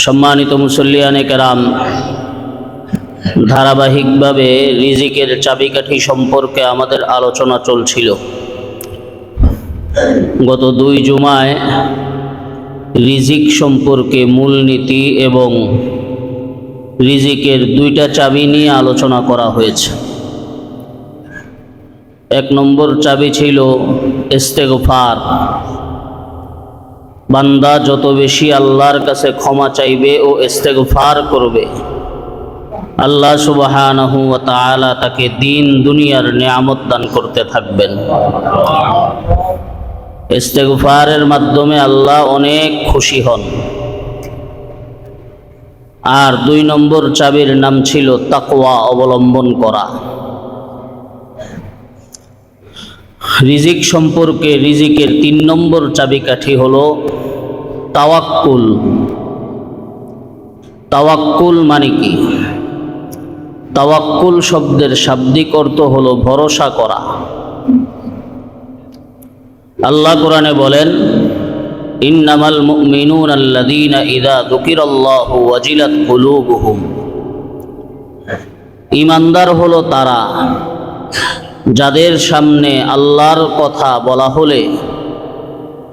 সম্মানিত মুসল্লিয়ানে কেরাম, ধারাবাহিকভাবে রিজিকের চাবিকাঠি সম্পর্কে আমাদের আলোচনা চলছিল। গত 2 জুমায় রিজিক সম্পর্কে মূলনীতি এবং রিজিকের 2টা চাবি নিয়ে আলোচনা করা হয়েছে। 1 নম্বর চাবি ছিল ইস্তেগফার। বান্দা যত বেশি আল্লাহর কাছে ক্ষমা চাইবে ও ইস্তেগফার করবে, আল্লাহ সুবহানাহু ওয়া তাআলা তাকে দিন দুনিয়ার নিয়ামত দান করতে থাকবেন। ইস্তেগফারের মাধ্যমে আল্লাহ অনেক খুশি হন। আর 2 নম্বর চাবির নাম ছিল তাকওয়া অবলম্বন করা। রিজিক সম্পর্কে রিজিকের 3 নম্বর চাবিকাঠি হলো তাওয়াক্কুল। তাওয়াক্কুল মানে কি? তাওয়াক্কুল শব্দের শাব্দিক অর্থ হলো ভরসা করা। আল্লাহ কোরআনে বলেন, ইন্নামাল মুমিনুনা আল্লাযীনা ইযা যুকিরাল্লাহু ওয়াজিলাত কুলুবুহুম। ঈমানদার হলো তারা যাদের সামনে আল্লাহর কথা বলা হলে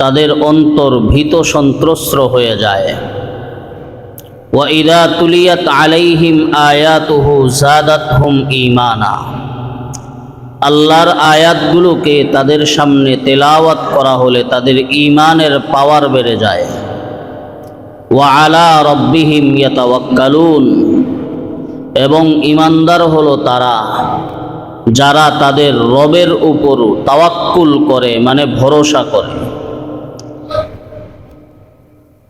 তাদের অন্তর ভীত সন্ত্রস্ত হয়ে যায়। ওয়া ইযা তুলিয়াত আলাইহিম আয়াতুহু যাদাতহুম ঈমানা। আল্লাহর আয়াতগুলোকে তাদের সামনে তেলাওয়াত করা হলে তাদের ঈমানের পাওয়ার বেড়ে যায়। ওয়া আলা রাব্বিহিম ইয়াতাওয়াক্কালুন। এবং ঈমানদার হলো তারা যারা তাদের রবের উপর তাওয়াক্কুল করে, মানে ভরসা করে।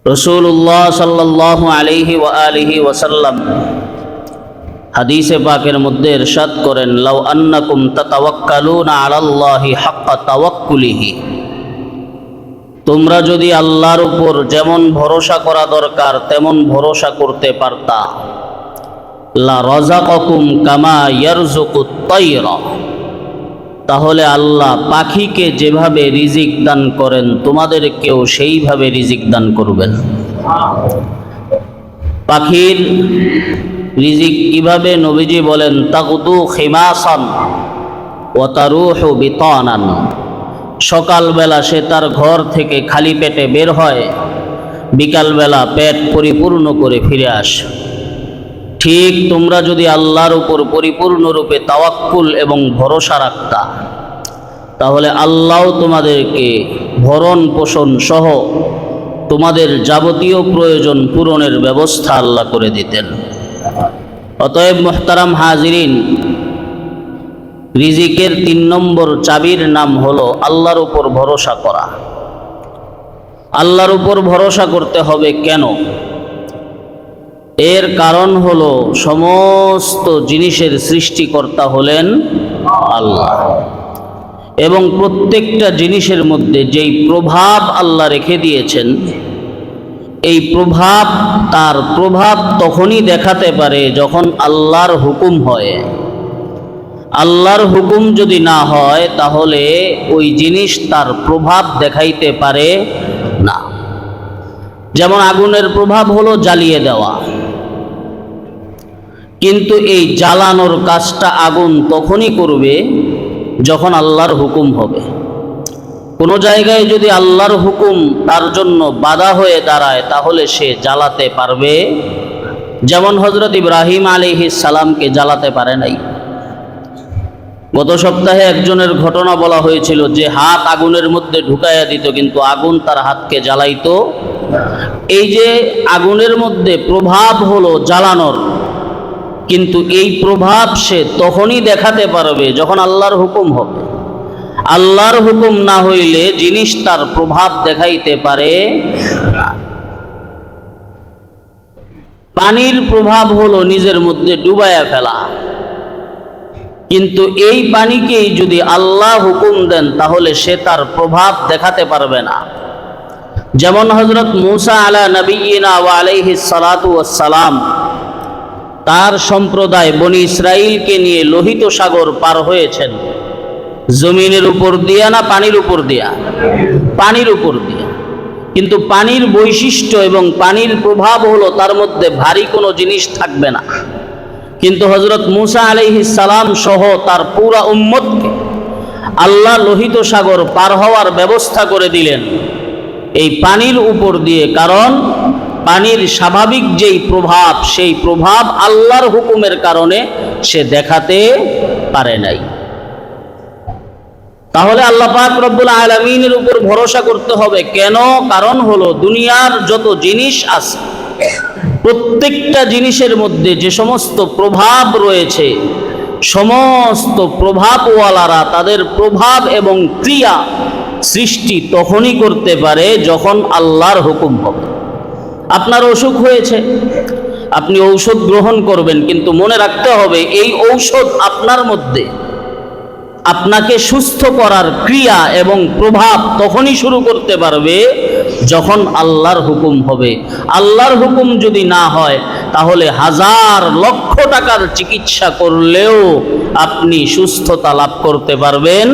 রাসূলুল্লাহ সাল্লাল্লাহু আলাইহি ওয়া আলিহি ওয়াসাল্লাম হাদিসে পাকের মধ্যে ইরশাদ করেন, লাউ আন্নাকুম তাতাওয়াক্কালুনা আলাল্লাহি হাক্কা তাওয়াক্কুলিহি। তোমরা যদি আল্লাহর উপর যেমন ভরসা করা দরকার তেমন ভরসা করতে পারতা, লা রাযাকাকুম কামা ইয়ারযুকুত তায়রা। তাহলে আল্লাহ পাখিকে যেভাবে রিজিক দান করেন তোমাদেরকেও সেইভাবে রিজিক দান করবেন। পাখির রিজিক কিভাবে? নবীজি বলেন, তাগুদু খিমাসান ওয়া তারুহু বিতানান। সকালবেলা সে তার ঘর থেকে খালি পেটে বের হয়, বিকালবেলা পেট পরিপূর্ণ করে ফিরে আসে। ঠিক তোমরা যদি আল্লাহর উপর পরিপূর্ণরূপে তাওয়াক্কুল এবং ভরসা রাখতা, তাহলে আল্লাহ তোমাদেরকে ভরণ পোষণ সহ তোমাদের যাবতীয় প্রয়োজন পূরণের ব্যবস্থা আল্লাহ করে দিতেন। অতএব মুহতারাম হাজিরিন, রিজিকের 3 নম্বর চাবির নাম হলো আল্লাহর উপর ভরসা করা। আল্লাহর উপর ভরসা করতে হবে কেন? এর কারণ হলো সমস্ত জিনিসের সৃষ্টিকর্তা হলেন আল্লাহ, এবং প্রত্যেকটা জিনিসের মধ্যে যেই প্রভাব আল্লাহ রেখে দিয়েছেন, এই প্রভাব তার প্রভাব তখনই দেখাতে পারে যখন আল্লাহর হুকুম হয়। আল্লাহর হুকুম যদি না হয় তাহলে ওই জিনিস তার প্রভাব দেখাইতে পারে না। যেমন আগুনের প্রভাব হলো জ্বালিয়ে দেওয়া, কিন্তু এই জ্বালানোর কাজটা আগুন তখনই করবে যখন আল্লাহর হুকুম হবে। কোনো জায়গায় যদি আল্লাহর হুকুম তার জন্য বাধা হয়ে দাঁড়ায় তাহলে সে জ্বালাতে পারবে। যেমন হযরত ইব্রাহিম আলাইহিস সালামকে জ্বালাতে পারে নাই। গত সপ্তাহে একজনের ঘটনা বলা হয়েছিল যে হাত আগুনের মধ্যে ঢুকাইয়া দিত কিন্তু আগুন তার হাতকে জ্বালাইতো। এই যে আগুনের মধ্যে প্রভাব হলো জ্বালানোর, কিন্তু এই প্রভাব সে তখনই দেখাতে পারবে যখন আল্লাহর হুকুম হবে। আল্লাহর হুকুম না হইলে জিনিস তার প্রভাব দেখাইতে পারে না। পানির প্রভাব হলো নিজের মধ্যে ডুবাইয়া ফেলা, কিন্তু এই পানিকেই যদি আল্লাহ হুকুম দেন তাহলে সে তার প্রভাব দেখাতে পারবে না। যেমন হযরত মূসা আলা নবিয়িনা ওয়া আলাইহিস সালাতু ওয়াস সালাম তার সম্প্রদায় বনি ইসরাইলকে নিয়ে লোহিত সাগর পার হয়েছেন। জমিনের উপর দিয়া না পানির উপর দিয়া? পানির উপর দিয়া। কিন্তু পানির বৈশিষ্ট্য এবং পানির প্রভাব হলো তার মধ্যে ভারী কোনো জিনিস থাকবে না। কিন্তু হযরত মূসা আলাইহিস সালাম সহ তার পুরা উম্মতকে আল্লাহ লোহিত সাগর পার হওয়ার ব্যবস্থা করে দিলেন এই পানির উপর দিয়ে, কারণ পানির স্বাভাবিক যেই প্রভাব সেই প্রভাব আল্লাহর হুকুমের কারণে সে দেখাতে পারে নাই। তাহলে আল্লাহ পাক রব্বুল আলামিনের উপর ভরসা করতে হবে। কেন? কারণ হলো দুনিয়ার যত জিনিস আছে প্রত্যেকটা জিনিসের মধ্যে যে সমস্ত প্রভাব রয়েছে, সমস্ত প্রভাবওয়ালারা তাদের প্রভাব এবং ক্রিয়া সৃষ্টি তখনই করতে পারে যখন আল্লাহর হুকুম হবে। আপনার অসুখ হয়েছে, আপনি ঔষধ গ্রহণ করবেন, কিন্তু মনে রাখতে হবে এই ঔষধ আপনার মধ্যে আপনাকে সুস্থ করার ক্রিয়া এবং প্রভাব তখনই শুরু করতে পারবে যখন আল্লাহর হুকুম হবে। আল্লাহর হুকুম যদি না হয় তাহলে হাজার লক্ষ টাকার চিকিৎসা করলেও আপনি সুস্থতা লাভ করতে পারবেন।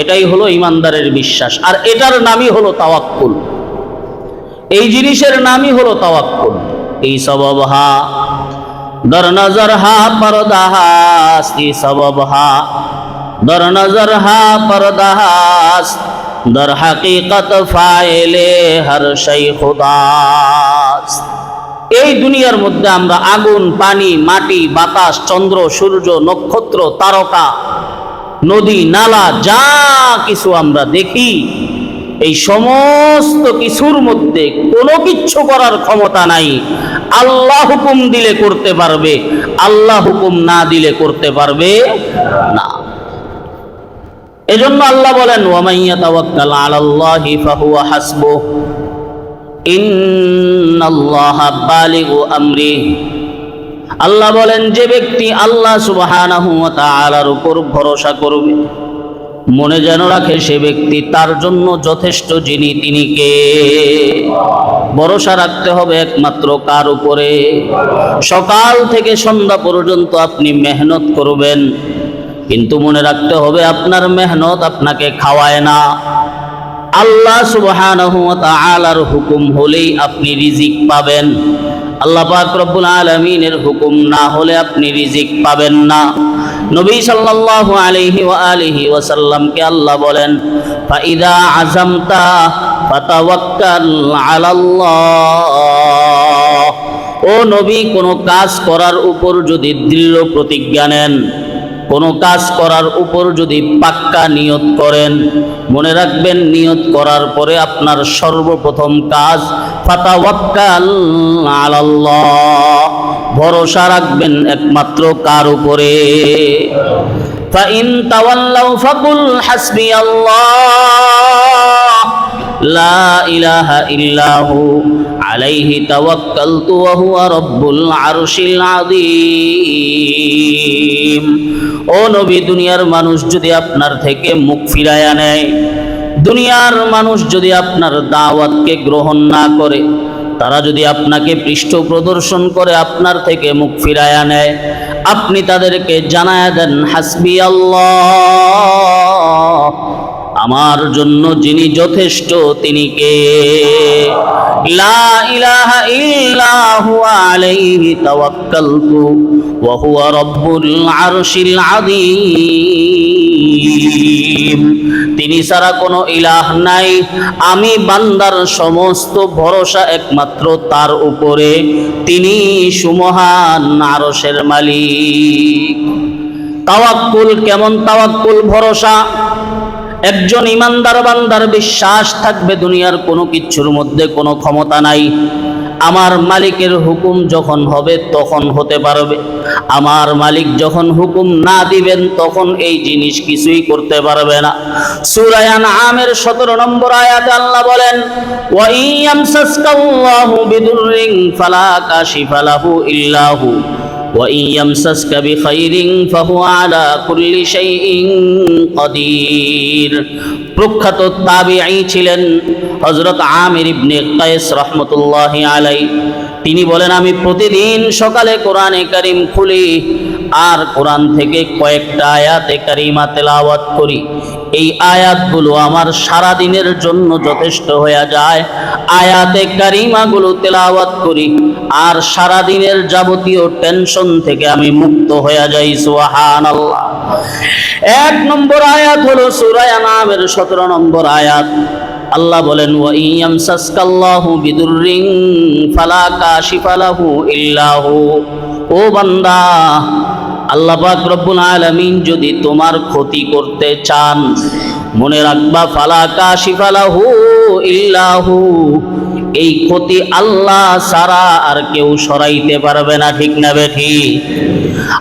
এটাই হলো ইমানদারের বিশ্বাস, আর এটার নামই হলো তাওয়াক্কুল। এই জিনিসের নামই হলো তাওয়াক্কুল। এই সববহা দর নজর হা পরদাহাস, এই সববহা দর নজর হা পরদাহাস, দর হাকিকত ফাইলে হর শাই খুদাস। এই দুনিয়ার মধ্যে আমরা আগুন, পানি, মাটি, বাতাস, চন্দ্র, সূর্য, নক্ষত্র, তারকা, নদী, নালা, যা কিছু আমরা দেখি, এই সমস্ত কিছুর মধ্যে কোনো কিচ্ছু করার ক্ষমতা নাই। আল্লাহ হুকুম দিলে করতে পারবে, আল্লাহ হুকুম না দিলে করতে পারবে না। এজন্য আল্লাহ বলেন ওয়া মান ইয়াতাওয়াক্কাল আলাল্লাহি ফাহুয়া হাসবুহ ইন্নাল্লাহা বালিগু আমরিহি। আল্লাহ বলেন যে ব্যক্তি আল্লাহ সুবহানাহু ওয়া তাআলার উপর ভরসা করবে, মনে যেন রাখে সে ব্যক্তি তার জন্য যথেষ্ট, যিনি তিনি কে। ভরসা রাখতে হবে একমাত্র কার উপরে? সকাল থেকে সন্ধ্যা পর্যন্ত আপনি মেহনত করবেন, কিন্তু মনে রাখতে হবে আপনার মেহনত আপনাকে খাওয়ায় না। আল্লাহ সুবহানাহু ওয়া তাআলার হুকুম হলেই আপনি রিজিক পাবেন। আল্লাহ পাক রব্বুল আলামিনের হুকুম না হলে আপনি রিজিক পাবেন না। নবী সাল্লাল্লাহু আলাইহি ওয়া আলিহি ওয়াসাল্লামকে আল্লাহ বলেন ফাইদা আযামতা ফাতাওয়াক্কাল আলাল্লাহ। ও নবী, কোনো কাজ করার উপর যদি দৃঢ় প্রতিজ্ঞা নেন, কোনো কাজ করার উপর যদি পাক্কা নিয়ত করেন, মনে রাখবেন নিয়ত করার পরে আপনার সর্বপ্রথম কাজ ফাতাওয়াক্কাল আলাল্লাহ, ভরসা রাখবেন একমাত্র কার উপরে? ফাইন তাওয়াল্লাউ ফাকুল হাসবিয়াল্লাহ লা ইলাহা ইল্লাহু আলাইহি তাওয়াক্কালতু ওয়া হুয়া রাব্বুল আরশিল আযীম। ও নবী, দুনিয়ার মানুষ যদি আপনার থেকে মুখ ফিরায়া নেয়, দুনিয়ার মানুষ যদি আপনার দাওয়াতকে গ্রহণ না করে, তারা যদি আপনাকে পৃষ্ঠ প্রদর্শন করে আপনার থেকে মুখ ফিরায়া নেয়, আপনি তাদেরকে জানায়া দেন হাসবি আল্লাহ, আমার জন্য যিনি যথেষ্ট তিনি কে। লা ইলাহা ইল্লা হুয়া আলাইহি তাওয়াক্কালতু ওয়া হুয়া রাব্বুল আরশিল আযীম। তিনি ছাড়া কোনো ইলাহ নাই, আমি বান্দার সমস্ত ভরসা একমাত্র তার উপরে, তিনি সুমহান আরশের মালিক। তাওয়াক্কুল কেমন? তাওয়াক্কুল ভরসা। একজন ইমানদার বান্দার বিশ্বাস থাকবে দুনিয়ার কোনো কিছুর মধ্যে কোনো ক্ষমতা নাই, আমার মালিকের হুকুম যখন হবে তখন হতে পারবে, আমার মালিক যখন হুকুম না দিবেন তখন এই জিনিস কিছুই করতে পারবে না। সূরা আনআমের 17 নম্বর আয়াতে আল্লাহ বলেন ওয়া ইয়ামসাসকাল্লাহু বিদুররিন ফালা কাশিফা লাহু ইল্লা হু ওয়া ইয়ামসাসকা বিখাইরিন ফাহুয়া আলা কুল্লি শাইইন কাদির। প্রখ্যাত তাবিঈ ছিলেন হযরত আমির ইবনে কায়েস রাহমাতুল্লাহি আলাইহি। তিনি বলেন, আমি প্রতিদিন সকালে কোরআনে কারীম খুলি আর কোরআন থেকে কয়েকটা আয়াতে কারিমা তেলাওয়াত করি, এই আয়াতগুলো আমার সারা দিনের জন্য যথেষ্ট হয়ে যায়। আয়াতে কারিমাগুলো তেলাওয়াত করি আর সারা দিনের যাবতীয় টেনশন থেকে আমি মুক্ত হয়ে যাই। সুবহানাল্লাহ। 1 নম্বর আয়াত হলো সূরা আনামের 17 নম্বর আয়াত। আল্লাহ বলেন, ওয়া ইয়ামসাসকাল্লাহু বিদুররিন ফালা কাশিফা লাহু ইল্লা হু। ও বান্দা, আল্লাহ পাক রব্বুল আলামিন যদি তোমার ক্ষতি করতে চান, মনে রাখবা ফালা কাশিফা লাহু ইল্লা হু, এই ক্ষতি আল্লাহ ছাড়া আর কেউ সরাইতে পারবে না। ঠিক না বেঠিক?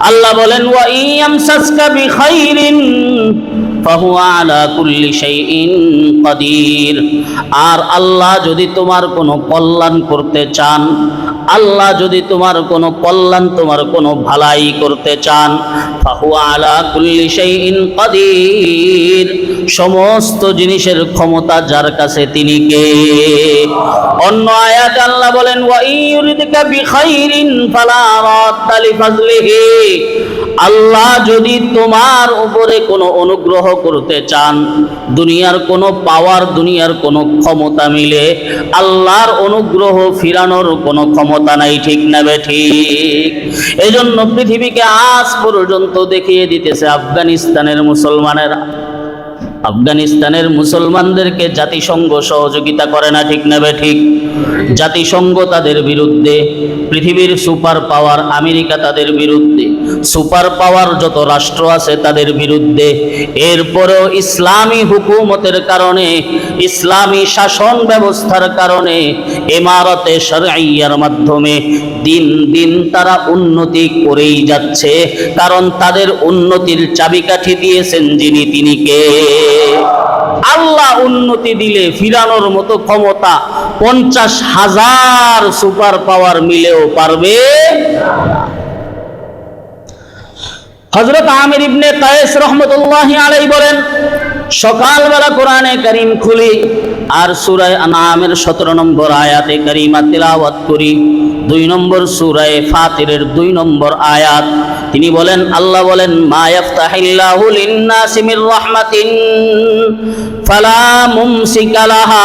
আল্লাহ বলেন, ওয়া ইয়ামসাসকা বিখাইরিন ফাহুয়া আলা কুল্লি শাইইন কাদির। আর আল্লাহ যদি তোমার কোনো কল্যাণ করতে চান, আল্লাহ যদি তোমার কোনো কল্যাণ, তোমার কোনো ভালাই করতে চান, ফাহুয়া আলা কুল্লি শাইইন কাদির, সমস্ত জিনিসের ক্ষমতা যার কাছে তিনি কে। অন্য আয়াতে আল্লাহ বলেন, ওয়া ইউরিদকা বিখাইরিন ফালা রাদ্দা লিফাজলিহি। আল্লাহ যদি তোমার উপরে কোনো অনুগ্রহ করতে চান, দুনিয়ার কোনো পাওয়ার, দুনিয়ার কোনো ক্ষমতা মিলে আল্লাহর অনুগ্রহ ফিরানোর কোনো ক্ষমতা নাই। ঠিক না বেঠিক? এই জন্য পৃথিবীকে আজ পর্যন্ত দেখিয়ে দিতেছে আফগানিস্তানের মুসলমানেরা, আফগানিস্তানের মুসলমানদেরকে জাতিসংঘ সহযোগিতা করে না। ঠিক না বেঠিক? জাতিসংঘ তাদের বিরুদ্ধে, পৃথিবীর সুপার পাওয়ার আমেরিকা তাদের বিরুদ্ধে, সুপার পাওয়ার যত রাষ্ট্র আছে তাদের বিরুদ্ধে। এরপরেও ইসলামী হুকুমতের কারণে, ইসলামী শাসন ব্যবস্থার কারণে, ইমারতে শরঈয়ার মাধ্যমে দিন দিন তারা উন্নতি করেই যাচ্ছে। কারণ তাদের উন্নতির চাবিকাঠি দিয়েছেন যিনি, তিনি কে? আল্লাহ। উন্নতি দিলে ফিরানোর মতো ক্ষমতা 50,000 সুপার পাওয়ার মিলেও পারবে। হযরত আমির ইবনে কায়েস রাহমাতুল্লাহি আলাইহি বলেন, সকালবেলা কোরআনে কারীম খুলি আর সূরা আনামের 17 নম্বর আয়াতে কারিমা তেলাওয়াত করি, 2 নম্বর সূরা ফাতিরের 2 নম্বর আয়াত। তিনি বলেন, আল্লাহ বলেন, মা ইয়াফতাহিল্লাহু লিন-নাসি মির রাহমাতিন ফালা মুমসিকা লাহা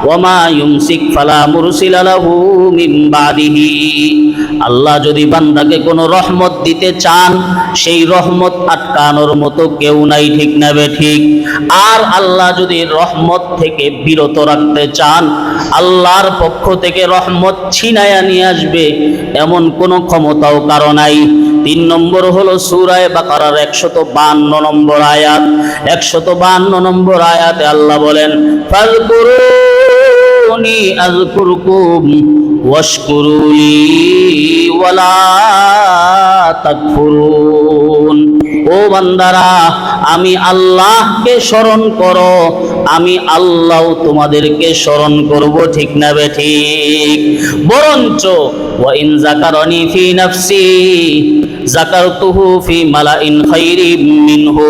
ওয়া মা ইউমসিক ফালা মুরসিলা লাহু মিন বাদিহি। আল্লাহ যদি বান্দাকে কোনো রহমত দিতে চান, সেই রহমত আটকানোর মতো কেউ নাই। ঠিক না বেঠিক? আর আল্লাহ যদি রহমত থেকে বিরত রাখতে চান, আল্লাহর পক্ষ থেকে রহমত ছিনায়া নিয়ে আসবে এমন কোনো ক্ষমতাও কারো নাই। 3 নম্বর হলো সূরা বাকারার 152 নম্বর আয়াত। 152 নম্বর আয়াতে আল্লাহ বলেন, ফাযকুরুনি আযকুরকুম ওয়াশকুরুলি ওয়ালা তাকফুরুন। ও বান্দারা, আমি আল্লাহকে স্মরণ করো, আমি আল্লাহ তোমাদেরকে স্মরণ করব। ঠিক না বেঠিক? বরঞ্চ ওয়া ইন যাকারানি ফি নাফসি যাকারতুহু ফি মালাইন খায়রিম মিনহু।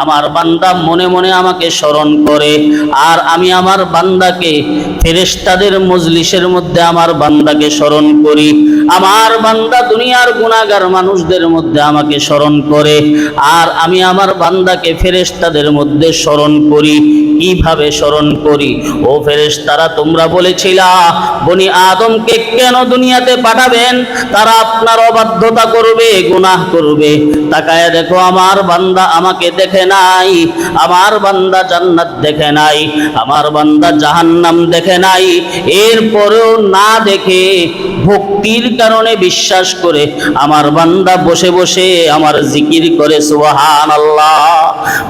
আমার বান্দা মনে মনে আমাকে স্মরণ করে, আর আমি আমার বান্দাকে ফেরেশতাদের মজলিসের মধ্যে আমার বান্দাকে স্মরণ করি। আমার বান্দা দুনিয়ার গুনাহগার মানুষদের মধ্যে আমাকে স্মরণ করে, আর আমি আমার বান্দাকে ফেরেশতাদের মধ্যে স্মরণ করি। কিভাবে স্মরণ করি? ও ফেরেশতারা, তোমরা বলেছিলা বনি আদমকে কেন দুনিয়াতে পাঠাবেন? তারা আপনার অবাধ্যতা করবে, গুনাহ করবে। তাকায় দেখো, আমার বান্দা আমাকে দেখে নাই, আমার বান্দা জান্নাত দেখে নাই, আমার বান্দা জাহান্নাম দেখে নাই। এরপরেও না দেখে ভক্তির কারণে বিশ্বাস করে আমার বান্দা বসে বসে আমার জিকির করে। সুবহানাল্লাহ।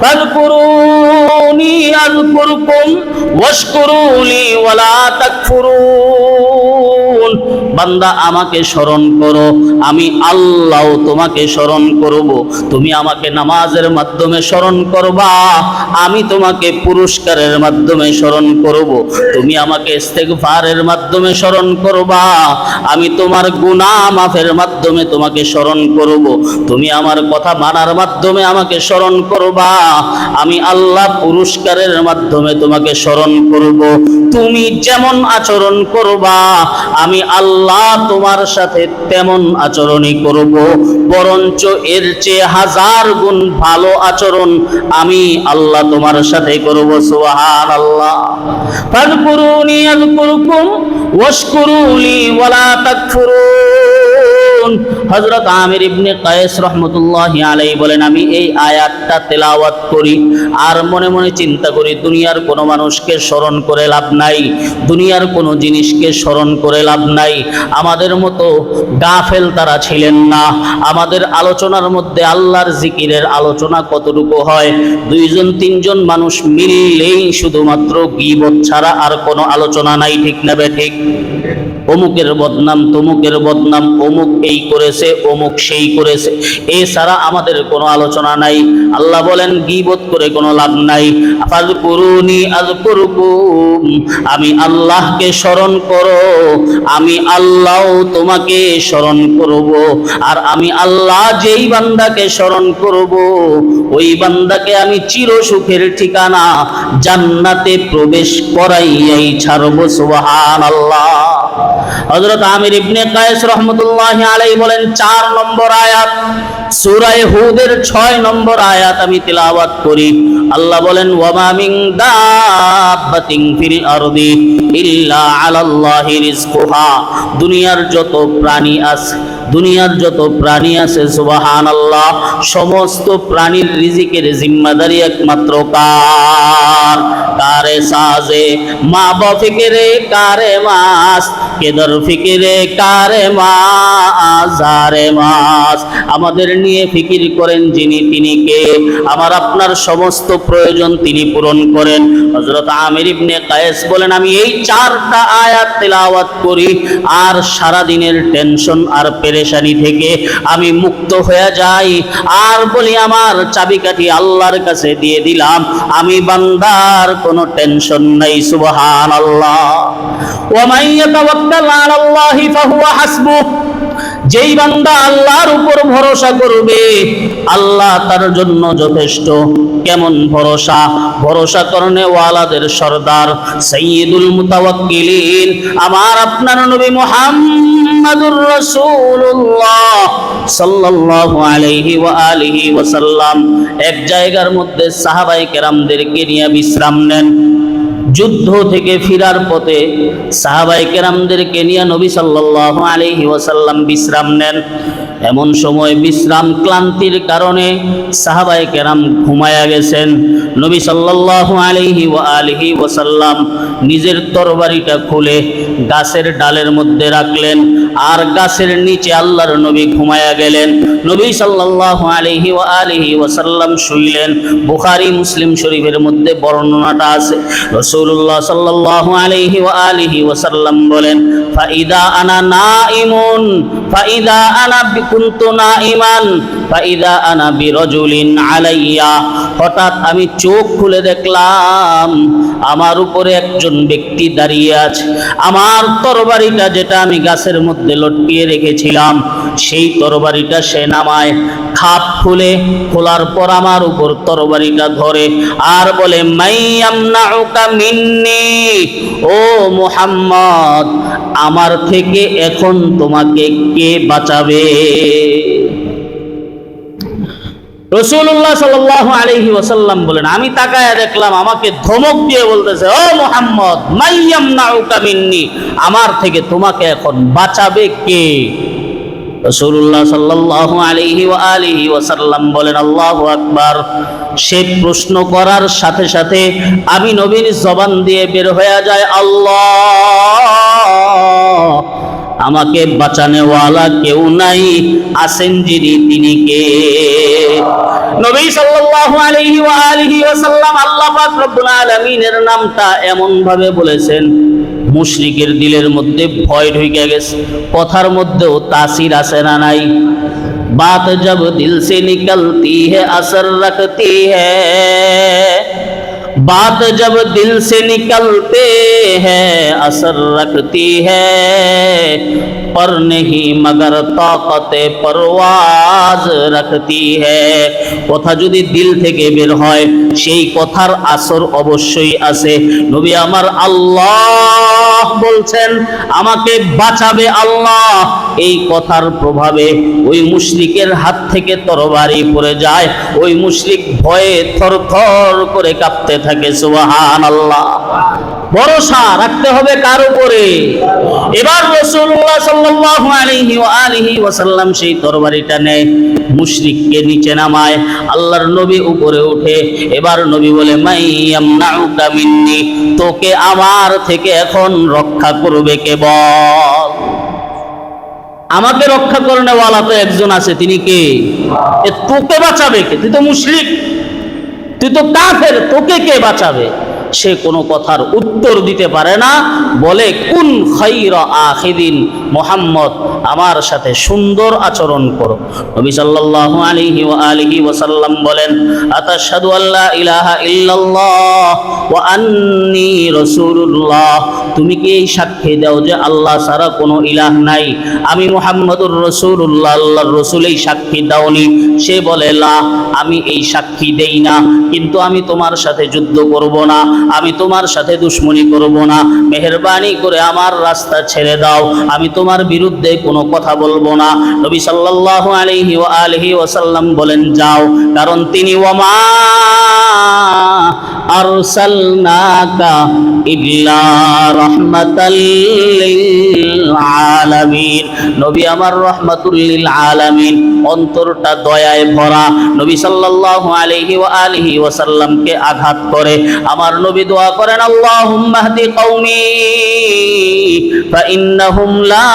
ফাযকুরুনি আযকুরকুম ওয়াশকুরুলি ওয়ালা তাকফুরুন। বান্দা আমাকে স্মরণ করো, আমি আল্লাহ তোমাকে স্মরণ করব। তুমি আমাকে নামাজের মাধ্যমে স্মরণ করবা, আমি তোমাকে পুরস্কারের মাধ্যমে স্মরণ করব। তুমি আমাকে ইস্তেগফারের মাধ্যমে স্মরণ করবা, আমি তোমার গুনাহ মাফের মাধ্যমে তোমাকে স্মরণ করব। তুমি আমার কথা মানার মাধ্যমে আমাকে স্মরণ করবা, আমি আল্লাহ পুরস্কারের মাধ্যমে তোমাকে স্মরণ করব। তুমি যেমন আচরণ করবা, আমি আল্লাহ আল্লাহ তোমার সাথে তেমন আচরণই করব, বরঞ্চ এর চেয়ে 1000 গুণ ভালো আচরণ আমি আল্লাহ তোমার সাথে করব। সুবহানাল্লাহ। ফাযকুরুনি আযকুরকুম ওয়াশকুরুলি ওয়ালা তাকফুরুন। হযরত আমির ইবনে কায়েস রাহমাতুল্লাহি আলাইহি বলেন, আমি এই আয়াতটা তেলাওয়াত করি আর মনে মনে চিন্তা করি, দুনিয়ার কোনো মানুষকে স্মরণ করে লাভ নাই, দুনিয়ার কোনো জিনিসকে স্মরণ করে লাভ নাই। আমাদের মতো গাফেল তারা ছিলেন না। আমাদের আলোচনার মধ্যে আল্লাহর জিকিরের আলোচনা কতটুকু হয়, 2-3 মানুষ মিললেই শুধুমাত্র গীবত ছাড়া আর কোনো আলোচনা নাই। ঠিক না বেঠিক? অমুকের বদনাম, তমুকের বদনাম, অমুক এই করেছে, অমুক সেই করেছে, এছাড়া আমাদের কোনো আলোচনা নাই। আল্লাহ বলেন গীবত করে কোনো লাভ নাই। ফাযকুরুনি আযকুরকুম, আমি আল্লাহকে স্মরণ করো, আমি আল্লাহ তোমাকে স্মরণ করব। আর আমি আল্লাহ যেই বান্দাকে স্মরণ করব, ওই বান্দাকে আমি চির সুখের ঠিকানা জান্নাতে প্রবেশ করাইয়াই ছাড়ব। সুবহানাল্লাহ। হযরত আমির ইবনে কায়েস রাহমাতুল্লাহি আলাইহি বলেন, 4 নম্বর আয়াত সূরা হুদের 6 নম্বর আয়াত আমি তিলাওয়াত করি। আল্লাহ বলেন, ওয়ামা মিন দাব্বাতিন ফিল আরদি ইল্লা আলাল্লাহি রিজকুহা। দুনিয়ার যত প্রাণী আছে সুবহানাল্লাহ, সমস্ত প্রাণীর রিজিকের জিম্মাদারি একমাত্র কার? কারে সাজে মা বফিকেরে কারে মাস, কেদর ফিকিরে কারে মাজারে মাস। আমাদের নিয়ে ফিকির করেন যিনি, তিনি কে? আমার আপনার সমস্ত প্রয়োজন তিনি পূরণ করেন। হযরত আমির ইবনে কায়েস বলেন, আমি এই 4টা আয়াত তেলাওয়াত করি আর সারা দিনের টেনশন আর পেরেশানি থেকে আমি মুক্ত হয়ে যাই, আর বলি আমার চাবিকাঠি আল্লাহর কাছে দিয়ে দিলাম, আমি বান্দার কোনো টেনশন নাই। সুবহানাল্লাহ। ওয়া মান ইয়াতাওয়াক্কাল আলাল্লাহি ফাহুয়া হাসবুহ। যেই বান্দা আল্লাহর উপর ভরসা করবে, আল্লাহ তার জন্য যথেষ্ট। কেমন ভরসা? ভরসা করনে ওয়ালাদের সরদার সাইয়্যিদুল মুতাওয়াক্কিলিন আমার আপনার নবী মুহাম্মাদুর রাসূলুল্লাহ সাল্লাল্লাহু আলাইহি ওয়া আলিহি ওয়াসাল্লাম এক জায়গার মধ্যে সাহাবায়ে কেরামদেরকে নিয়ে বিশ্রাম নেন। যুদ্ধ থেকে ফিরার পথে সাহাবায়ে কেরামদেরকে নিয়ে নবী সাল্লাল্লাহু আলাইহি ওয়াসাল্লাম বিশ্রাম নেন। এমন সময় বিশ্রাম ক্লান্তির কারণে সাহাবায়ে কেরাম ঘুমায়া গেছেন। নবী সাল্লাল্লাহু আলাইহি ওয়া আলিহি ওয়াসাল্লাম নিজের তরবারিটা খুলে গাছের ডালের মধ্যে রাখলেন আর গাছের নিচে আল্লাহর নবী ঘুমায়া গেলেন। নবী সাল্লাল্লাহু আলাইহি ওয়া আলিহি ওয়াসাল্লাম শুইলেন। বুখারী মুসলিম শরীফের মধ্যে বর্ণনাটা আছে। রাসূলুল্লাহ সাল্লাল্লাহু আলাইহি ওয়া আলিহি ওয়াসাল্লাম বলেন, ফাইদা আনা নাইমুন ফাইদা আনা বিকুনতু নাইমান ফাইদা আনা বিরাজুলিন আলাইয়া। হঠাৎ আমি চোখ খুলে দেখলাম আমার উপরে একজন ব্যক্তি দাঁড়িয়ে আছে। আমার তরবারিটা যেটা আমি গাছের মধ্যে লটকিয়ে রেখেছিলাম, সেই তরবারিটা সে নামায়, খাপ খোলার পর আমার উপর তরবারিটা ধরে আর বলে, মাইয়ামনাউকা মিন্নি, ও মুহাম্মদ, আমার থেকে এখন তোমাকে কে বাঁচাবে? রাসূলুল্লাহ সাল্লাল্লাহু আলাইহি ওয়াসাল্লাম বলেন, আমি তাকায়া দেখলাম আমাকে ধমক দিয়ে বলতেছে, ও মুহাম্মদ, মাইয়ামনাউকা মিন্নি, আমার থেকে তোমাকে এখন বাঁচাবে কে? রাসূলুল্লাহ সাল্লাল্লাহু আলাইহি ওয়া আলিহি ওয়াসাল্লাম বলেন, আল্লাহু আকবার। সে প্রশ্ন করার সাথে সাথে আমি নবীর জবান দিয়ে বের হয়ে যায়, আল্লাহ, আমাকে বাঁচানেওয়ালা কেউ নাই, আছেন যিনি, তিনি কে? নবী সাল্লাল্লাহু আলাইহি ওয়া আলিহি ওয়াসাল্লাম আল্লাহ পাক রব্বুল আলামিনের নামটা এমন ভাবে বলেছেন, মুশরিকের দিলের মধ্যে ভয় ঢুকে গেছে। কথার মধ্যেও তাসির আছে না নাই? बात जब दिल से निकलती है असर रखती है, बात जब दिल से निकलते हैं असर रखती है पर नहीं मगर ताकत परवाज रखती है। কথা যদি দিল থেকে বের হয় সেই কথার আসর অবশ্যই আছে। নবী আমার আল্লাহ বলছেন আমাকে বাঁচাবে আল্লাহ, এই কথার প্রভাবে ওই মুশরিকের হাত থেকে তরবারি পড়ে যায়, ওই মুশরিক ভয়ে থরথর করে কাঁপতে থাকে। সুবহানাল্লাহ। ভরসা রাখতে হবে কার উপরে? এবার রাসূলুল্লাহ সাল্লাল্লাহু আলাইহি ওয়া আলিহি ওয়াসাল্লাম সেই তরবারিটা নেয়, মুশরিককে নিচে নামায়, আল্লাহর নবী উপরে উঠে। এবার নবী বলে মাইয়ামনাউকা মিন্নি, তোকে আমার থেকে এখন রক্ষা করবে কে বল? আমাকে রক্ষা করনেওয়ালা তো একজন আছে, তিনি কে? তোকে বাঁচাবে কে? তুই তো মুশরিক, তুই তো কাফের, তোকে কে বাঁচাবে? সে কোনো কথার উত্তর দিতে পারে না, বলে কুন খায়রা আখিদিন, মুহাম্মদ আমার সাথে সুন্দর আচরণ করো। নবী সাল্লাল্লাহু আলাইহি ওয়া আলিহি ওয়াসাল্লাম বলেন আতাশহাদু আল্লা ইলাহা ইল্লাল্লাহ ওয়া আন্নী রাসূলুল্লাহ, তুমি কি এই সাক্ষী দাও যে আল্লাহ ছাড়া কোনো ইলাহ নাই, আমি মুহাম্মদুর রাসূলুল্লাহ আল্লাহর রাসূল, এই সাক্ষী দাওনি? সে বলে লা, আমি এই সাক্ষী দেই না, কিন্তু আমি তোমার সাথে যুদ্ধ করব না, আমি তোমার সাথে দুশমনি করব না, মেহেরবানি করে আমার রাস্তা ছেড়ে দাও, আমি তোমার বিরুদ্ধে কোনো কথা বলবো না। নবী সাল্লাল্লাহু আলাইহি ওয়া আলিহি ওয়াসাল্লাম বলেন যাও, কারণ তিনি ওয়ামা আরসালনাকা ইল্লা রাহমাতাল লিল আলামিন, নবী আমার রাহমাতুল লিল আলামিন, অন্তরটা দয়ায় ভরা। নবী সাল্লাল্লাহু আলাইহি ওয়া আলিহি ওয়াসাল্লামকে আঘাত করে আমার নবী দোয়া করেন আল্লাহুম্মা হদি কওমি ফাইন্নাহুম লা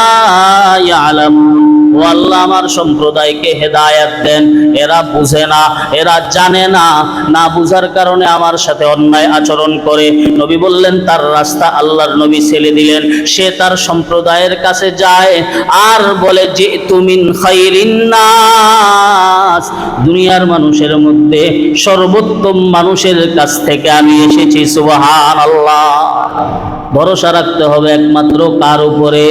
ইয়ালামুন, ও আল্লাহ আমার সম্প্রদায়কে হেদায়েত দেন, এরা বুঝে না, এরা জানে না, না বুঝার কারণে আমার সাথে অন্যায় আচরণ করে। নবী বললেন তার রাস্তা আল্লাহর নবী ছেড়ে দিলেন, সে তার সম্প্রদায়ের কাছে যায় আর বলে যে তুমিন খায়রিন নাস, দুনিয়ার মানুষের মধ্যে সর্বোত্তম মানুষের কাছ থেকে আমি এসেছি। সুবহানাল্লাহ। ভরসা রাখতে হবে একমাত্র কার উপরে?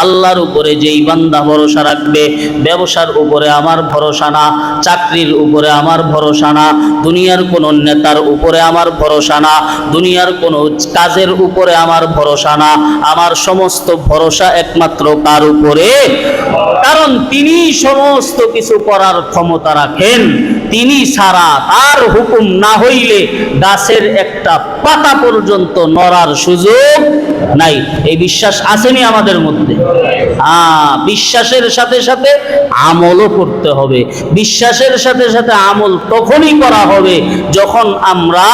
আল্লাহর উপরে। যেই বান্দা ভরসা রাখবে, ব্যবসার উপরে আমার ভরসা না, চাকরির উপরে আমার ভরসা না, দুনিয়ার কোন নেতার উপরে আমার ভরসা না, দুনিয়ার কোন কাজের উপরে আমার ভরসা না, আমার সমস্ত ভরসা একমাত্র কার উপরে? কারণ তিনি সমস্ত কিছু করার ক্ষমতা রাখেন, তিনি ছাড়া তার হুকুম না হইলে গাছের একটা পাতা পর্যন্ত নড়ার সুযোগ নাই। এই বিশ্বাস আসেনি আমাদের মধ্যে? বিশ্বাসের সাথে সাথে আমলও করতে হবে। বিশ্বাসের সাথে সাথে আমল তখনই করা হবে যখন আমরা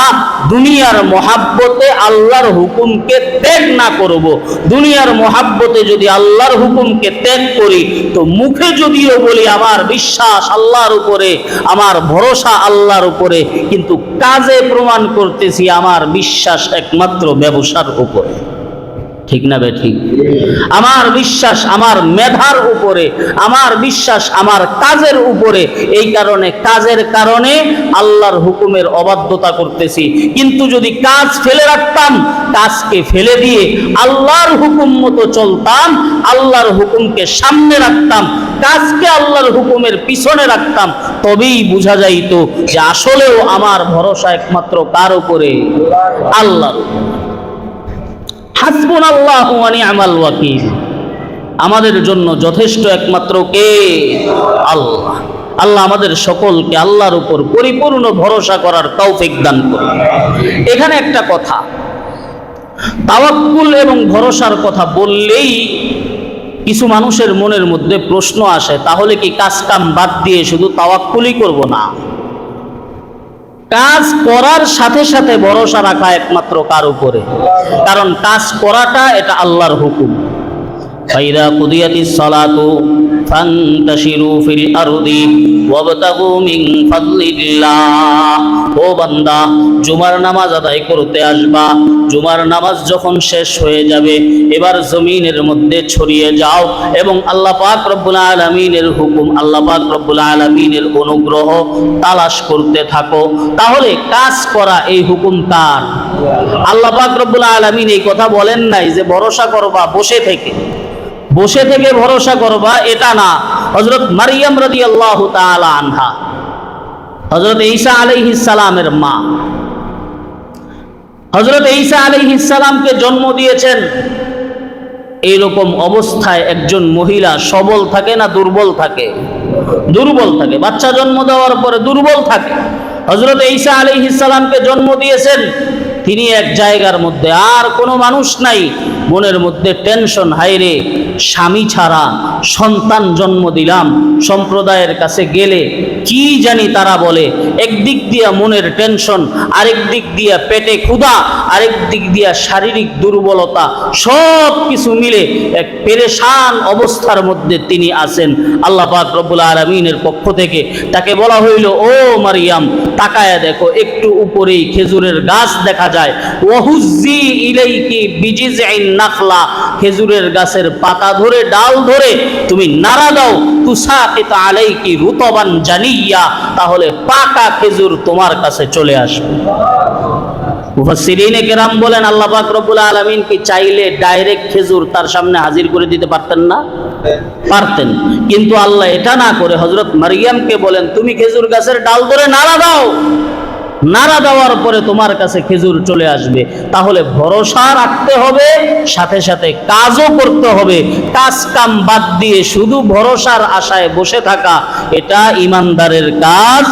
দুনিয়ার মহাব্বতে আল্লাহর হুকুমকে ত্যাগ না করব। দুনিয়ার মহাব্বতে যদি আল্লাহর হুকুমকে ত্যাগ করি, তো মুখে যদিও বলি আমার বিশ্বাস আল্লাহর উপরে, আমার ভরসা আল্লাহর উপরে, কিন্তু কাজে প্রমাণ করতেছি আমার বিশ্বাস একমাত্র ব্যবসার উপরে। ঠিক না বে ঠিক? আমার বিশ্বাস আমার মেধার উপরে, আমার বিশ্বাস আমার কাজের উপরে। এই কারণে কাজের কারণে আল্লাহর হুকুমের অবাধ্যতা করতেছি। কিন্তু যদি কাজ ফেলে রাখতাম, কাজকে ফেলে দিয়ে আল্লাহর হুকুম মতো চলতাম, আল্লাহর হুকুমকে সামনে রাখতাম, কাজকে আল্লাহর হুকুমের পিছনে রাখতাম, তবেই বোঝা যাইতো যে আসলেও আমার ভরসা একমাত্র কার উপরে? আল্লাহর। হাসবুনাল্লাহু ওয়া নি'মাল ওয়াকিল, আমাদের জন্য যথেষ্ট একমাত্র কে? আল্লাহ। আল্লাহ আমাদের সকলকে আল্লাহর উপর পরিপূর্ণ ভরসা করার তৌফিক দান করুন। এখানে একটা কথা, তাওয়াক্কুল এবং ভরসার কথা বললেই কিছু মানুষের মনের মধ্যে প্রশ্ন আসে, তাহলে কি কাজ কাম বাদ দিয়ে শুধু তাওয়াক্কুলই করব? না, কাজ করার সাথে সাথে ভরসা রাখা একমাত্র কার উপরে? কারণ কাজ করাটা এটা আল্লাহর হুকুম। ফাইদা কুদিয়াতিস সালাতু, ফান্তাশিরু ফিল আরদি ওয়াবতাগু মিন ফাদলিল্লাহ। ও বান্দা, জুমার নামাজ আদায় করতে আসবা, জুমার নামাজ যখন শেষ হয়ে যাবে এবার জমিনের মধ্যে ছড়িয়ে যাও এবং আল্লাহ পাক রব্বুল আলামিনের হুকুম, আল্লাহ পাক রব্বুল আলামিনের অনুগ্রহ তালাশ করতে থাকো। তাহলে কাজ করা এই হুকুম কার? আল্লাহ পাক রব্বুল আলামিন এই কথা বলেন নাই যে ভরসা করবা বসে থেকে, বসে থেকে ভরসা করবা, এটা না। হযরত মারইয়াম রাদিয়াল্লাহু তাআলা আনহা, হযরত ঈসা আলাইহিস সালামের মা, হযরত ঈসা আলাইহিস সালামকে জন্ম দিয়েছেন। এইরকম অবস্থায় একজন মহিলা সবল থাকে না দুর্বল থাকে? দুর্বল থাকে। বাচ্চা জন্ম দেওয়ার পরে দুর্বল থাকে। হযরত ঈসা আলাইহিস সালামকে জন্ম দিয়েছেন, তিনি এক জায়গার মধ্যে, আর কোনো মানুষ নাই, মনের মধ্যে টেনশন, হায়রে স্বামী ছাড়া সন্তান জন্ম দিলাম, সম্প্রদায়ের কাছে গেলে কি জানি তারা বলে। একদিক দিয়া মনের টেনশন, আরেক দিক দিয়া পেটে ক্ষুধা, আরেক দিক দিয়া শারীরিক দুর্বলতা, সব কিছু মিলে এক পেরেশান অবস্থার মধ্যে তিনি আছেন। আল্লাহ পাক রব্বুল আলামিনের পক্ষ থেকে তাকে বলা হইল, ও মারিয়াম, তাকায়া দেখো, একটু উপরেই খেজুরের গাছ দেখা যায়। ওয়াহুজ্জি ইলাইকি বিজিজইন নাখলা, খেজুরের গাছের পাতা ধরে, ডাল ধরে তুমি নাড়া দাও। তুসাকিত আলাইকি রুতবান জানিয়া, তাহলে পাকা খেজুর তোমার কাছে চলে আসবে। মুফাসসিরিনে কেরাম বলেন, আল্লাহ পাক রব্বুল আলামিন কি চাইলে ডাইরেক্ট খেজুর তার সামনে হাজির করে দিতে পারতেন না? পারতেন। কিন্তু আল্লাহ এটা না করে হযরত মারইয়ামকে বলেন, তুমি খেজুর গাছের ডাল ধরে নাড়া দাও, নাড়া দেওয়ার পরে তোমার কাছে খেজুর চলে আসবে। তাহলে ভরসা রাখতে হবে, সাথে সাথে কাজও করতে হবে। কাজ কাম বাদ দিয়ে শুধু ভরসার আশায় বসে থাকা, এটা ইমানদারের কাজ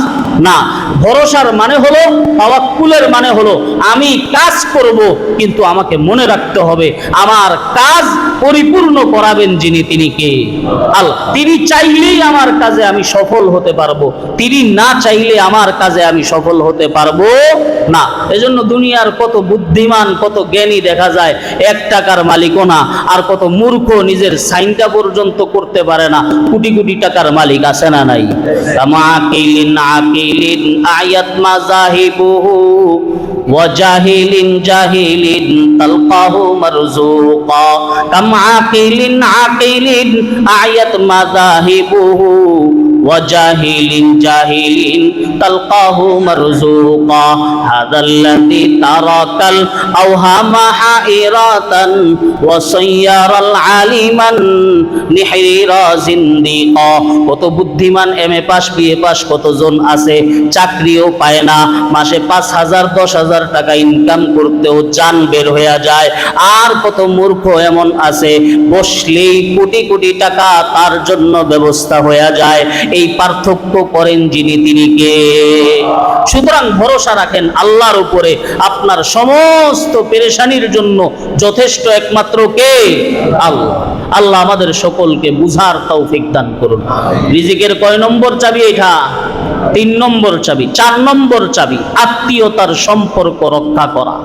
না। ভরসার মানে হলো, তাওয়াক্কুলের মানে হলো, আমি কাজ করব কিন্তু আমাকে মনে রাখতে হবে আমার কাজ পরিপূর্ণ করাবেন যিনি, তিনি কে? আল্লাহ। তিনি চাইলেই আমার কাজে আমি সফল হতে পারবো, তিনি না চাইলে আমার কাজে আমি সফল হতে পারবো না। এজন্য দুনিয়ার কত বুদ্ধিমান, কত জ্ঞানী দেখা যায়, 1 টাকার মালিকও না, আর কত মূর্খ নিজের সাইনটা পর্যন্ত করতে পারে না, কোটি কোটি টাকার মালিক আছে না নাই? আকিলিন আকিলিন আয়াত মাযাহিবুহু ওয়া জাহিলিন জাহিলিন তালকাহু মারযুকা। কাম আকিলিন আকিলিন আয়াত মাযাহিবুহু ওয়া জাহিলিন জাহিলিন তালকাহু মারযুকা। হাযাল্লাযী তারাকাল আওহামা হাইরাতান ওয়া সায়্যারাল আলিমান নিহরিরা জিন্দিকা। কত বুদ্ধিমান এমএ পাস, বিএ পাস কতজন আছে, চাকরিও পায় না, মাসে 5,000 10,000 টাকা ইনকাম করতেও জান বের হয়ে যায়। আর কত মূর্খ এমন আছে, বসলেই কোটি কোটি টাকা তার জন্য ব্যবস্থা হয়ে যায়। এই পার্থক্য করেন যিনি, তিনি কে? সুতরাং ভরসা রাখেন আল্লাহর উপরে। আপনার সমস্ত পেরেশানির জন্য যথেষ্ট একমাত্র কে? আল্লাহ। আল্লাহ আমাদের সকলকে বুঝার তৌফিক দান করুন। রিজিকের কয় নম্বর চাবি এটা? 3 নম্বর চাবি। 4 নম্বর চাবি, আত্মীয়তার সম্পর্ক রক্ষা করা।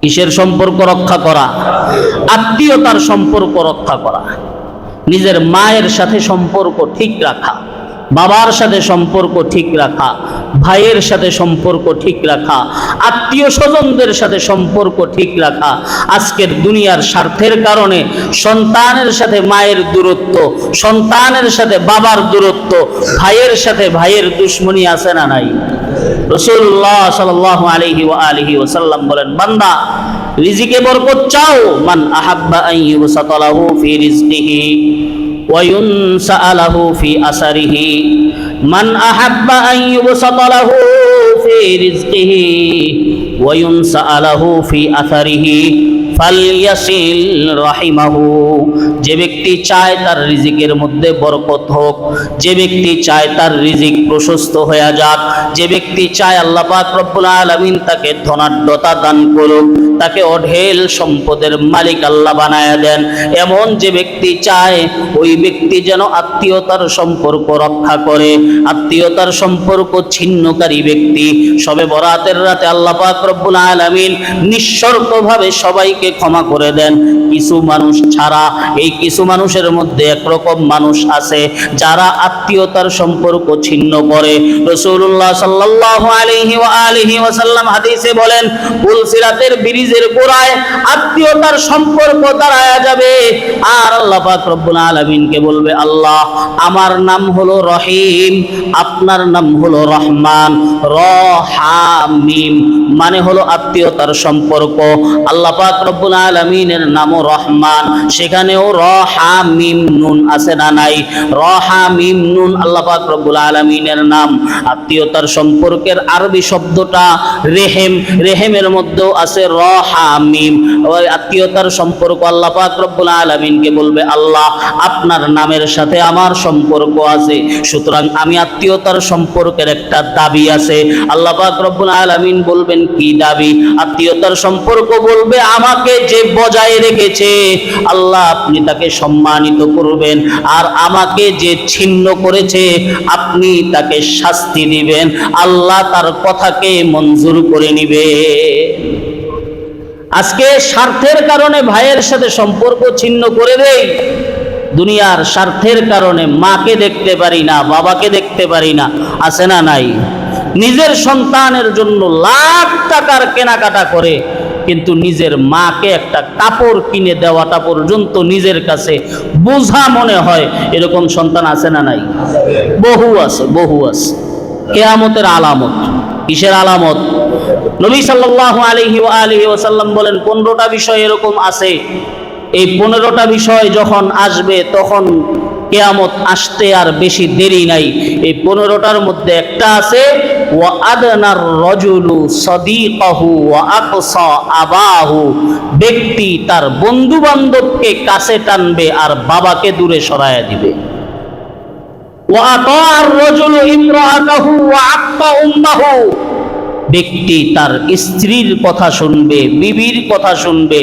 কিসের সম্পর্ক রক্ষা করা? আত্মীয়তার সম্পর্ক রক্ষা করা। নিজের মায়ের সাথে সম্পর্ক ঠিক রাখা, বাবার সাথে সম্পর্ক ঠিক রাখা, ভাইয়ের সাথে সম্পর্ক ঠিক রাখা, আত্মীয় স্বজনদের সাথে সম্পর্ক ঠিক রাখা। আজকের দুনিয়ার স্বার্থের কারণে সন্তানের সাথে মায়ের দূরত্ব, সন্তানের সাথে বাবার দূরত্ব, ভাইয়ের সাথে ভাইয়ের দুশ্মনী আছে না নাই? রাসূলুল্লাহ সাল্লাল্লাহু আলাইহি ওয়া আলিহি ওয়াসাল্লাম বলেন, বান্দা রিজিকে বরকত চাও, মান আহাব্বা আন ইউবসাতা লাহু ফি রিজকিহি ওয়া ইউনসা লাহু ফি আসারিহি। মান আহাব্বা আন ইউবসাতা লাহু ফি রিজকিহি ওয়া ইউনসা লাহু ফি আসারিহি ফালইয়াসিল রাহিমাহু। যে ব্যক্তি চায় তার রিজিকের মধ্যে বরকত হোক, যে ব্যক্তি চায় তার রিজিক প্রশস্ত হয়ে যাক, যে ব্যক্তি চায় আল্লাহ পাক রব্বুল আলামিন তাকে ধনাঢ্যতা দান করুক, তাকে অঢেল সম্পদের মালিক আল্লাহ বানায়া দেন, এমন যে ব্যক্তি চায়, ওই ব্যক্তি যেন আত্মীয়তার সম্পর্ক রক্ষা করে। আত্মীয়তার সম্পর্ক ছিন্নকারী ব্যক্তি, শবে বরাতের রাতে আল্লাহ পাক রব্বুল আলামিন নিঃশর্তভাবে সবাইকে সবাইকে ক্ষমা করে দেন, কিছু মানুষ ছাড়া। এই কিছু মানুষের মধ্যে একরকম মানুষ আছে যারা আত্মীয়তার সম্পর্ক ছিন্ন করে। রাসূলুল্লাহ সাল্লাল্লাহু আলাইহি ওয়া আলিহি ওয়াসাল্লাম হাদিসে বলেন, পুলসিরাতের ব্রিজের গোড়ায় আত্মীয়তার সম্পর্ক দাঁড়ায়া যাবে, আর আল্লাহ পাক রব্বুল আলামিনকে বলবে, আল্লাহ আমার নাম হলো রহিম, আপনার নাম হলো রহমান। রহামিম মানে হলো আত্মীয়তার সম্পর্ক। আল্লাহ পাক রব্বুল আলামিনের নামও রহমান, সেখানেও রহামিম নুন আছে না নাই? রহামিম নুন আল্লাহ পাক রব্বুল আলামিনের নাম। আত্মীয়তার সম্পর্কের আরবি শব্দটা রেহেম, রেহেমের মধ্যেও আছে রহামিম। ওই আত্মীয়তার সম্পর্ক আল্লাহ পাক রব্বুল আলামিনকে বলবে, আল্লাহ আপনার নামের সাথে আমার সম্পর্ক আছে, সুতরাং আমি আত্মীয়তার সম্পর্কের একটা দাবি আছে। আল্লাহ পাক রব্বুল আলামিন বলবেন, কি দাবি? আত্মীয়তার সম্পর্ক বলবে, আমাকে যে বজায় রেখেছে আল্লাহ আপনি তাকে সম্মানিত করবেন, আর আমাকে যে ছিন্ন করেছে আপনি তাকে শাস্তি দিবেন, আল্লাহ তার কথাকে মঞ্জুর করে নিবে। আজকে স্বার্থের কারণে ভাইয়ের সাথে সম্পর্ক ছিন্ন করে দেই, দুনিয়ার স্বার্থের কারণে মাকে দেখতে পারি না, বাবাকে দেখতে পারি না, আছে না নাই? নিজের সন্তানের জন্য লাখ টাকার কেনাকাটা করে, কিন্তু নিজের মাকে একটা কাপড় কিনে দেওয়াটা পর্যন্ত নিজের কাছে বোঝা মনে হয়, এরকম সন্তান আছে না নাই? বহু আছে, বহু আছে। কিয়ামতের আলামত। কিসের আলামত? নবী সাল্লাল্লাহু আলাইহি ওয়া আলিহি ওয়াসাল্লাম বলেন 15টা বিষয় এরকম আছে। এই 15টা বিষয় যখন আসবে তখন কিয়ামত আসতে আর বেশি দেরি নাই। এই 15টার মধ্যে একটা আছে, ওয়া আদনার রাজুলু সাদিকাহু ওয়া আকসা আবাহু, ব্যক্তি তার বন্ধু বান্ধবকে কাছে টানবে আর বাবাকে দূরে সরায়া দিবে। ওয়া আতাআর রাজুলু ইমরাআতাহু ওয়া আক্কা উম্মাহু, ব্যক্তি তার স্ত্রীর কথা শুনবে, বিবির কথা শুনবে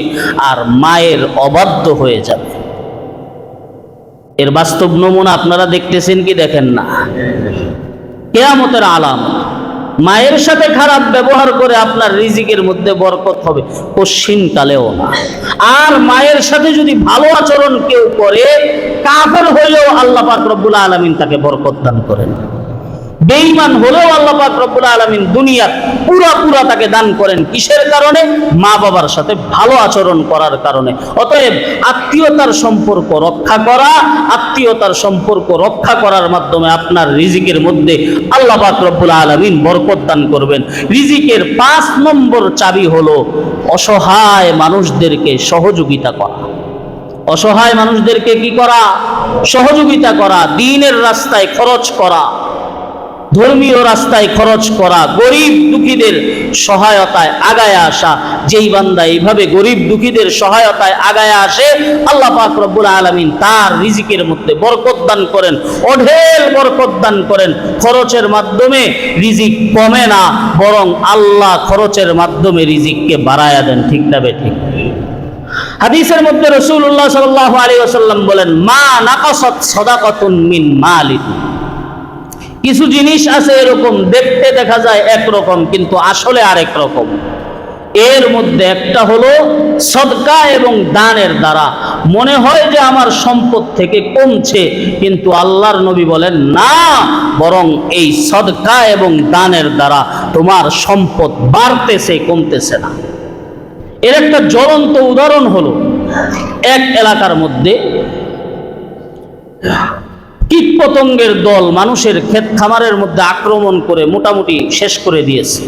আর মায়ের অবাধ্য হয়ে যাবে। এর বাস্তব নমুনা আপনারা দেখতেছেন কি দেখেন না? কিয়ামতের আলামত। মায়ের সাথে খারাপ ব্যবহার করে আপনার রিজিকের মধ্যে বরকত হবে কশিনকালেও না। আর মায়ের সাথে যদি ভালো আচরণ কেউ করে, কাফের হলেও আল্লাহ পাক রব্বুল আলামিন তাকে বরকত দান করেন। বেঈমান হলেও আল্লাহ পাক রব্বুল আলামিন দুনিয়ার পুরা তাকে দান করেন। কিসের কারণে? মা বাবার সাথে ভালো আচরণ করার কারণে। অতএব আত্মীয়তার সম্পর্ক রক্ষা করা, আত্মীয়তার সম্পর্ক রক্ষা করার মাধ্যমে আপনার রিজিকের মধ্যে আল্লাহ পাক রব্বুল আলামিন বরকত দান করবেন। রিজিকের 5 নম্বর চাবি হলো অসহায় মানুষদেরকে সহযোগিতা করা। অসহায় মানুষদেরকে কি করা? সহযোগিতা করা, দ্বীনের রাস্তায় খরচ করা, ধর্মীয় রাস্তায় খরচ করা, গরিব দুঃখীদের সহায়তায় আগায় আসা। যেই বান্দা এইভাবে গরিব দুঃখীদের সহায়তায় আগায় আসে, আল্লাহ পাক রব্বুল আলামিন তার রিজিকের মধ্যে বরকত দান করেন, অঢেল বরকত দান করেন। খরচের মাধ্যমে রিজিক কমে না, বরং আল্লাহ খরচের মাধ্যমে রিজিককে বাড়ায়া দেন। ঠিক না বেঠিক? হাদিসের মধ্যে রাসূলুল্লাহ সাল্লাল্লাহু আলাইহি ওয়াসাল্লাম বলেন, মা নাকাসাত সাদাকাতুন মিন মালিক। কিছু জিনিস আছে এরকম, দেখতে দেখা যায় একরকম কিন্তু আসলে আরেক রকম। এর মধ্যে একটা হলো সদকা এবং দানের দ্বারা মনে হয় যে আমার সম্পদ থেকে কমছে, কিন্তু আল্লাহর নবী বলেন না, বরং এই সদকা এবং দানের দ্বারা তোমার সম্পদ বাড়তেছে, কমতেছে না। এর একটা জ্বলন্ত উদাহরণ হলো, এক এলাকার মধ্যে কীটপতঙ্গের দল মানুষের ক্ষেত খামারের মধ্যে আক্রমণ করে মোটামুটি শেষ করে দিয়েছে,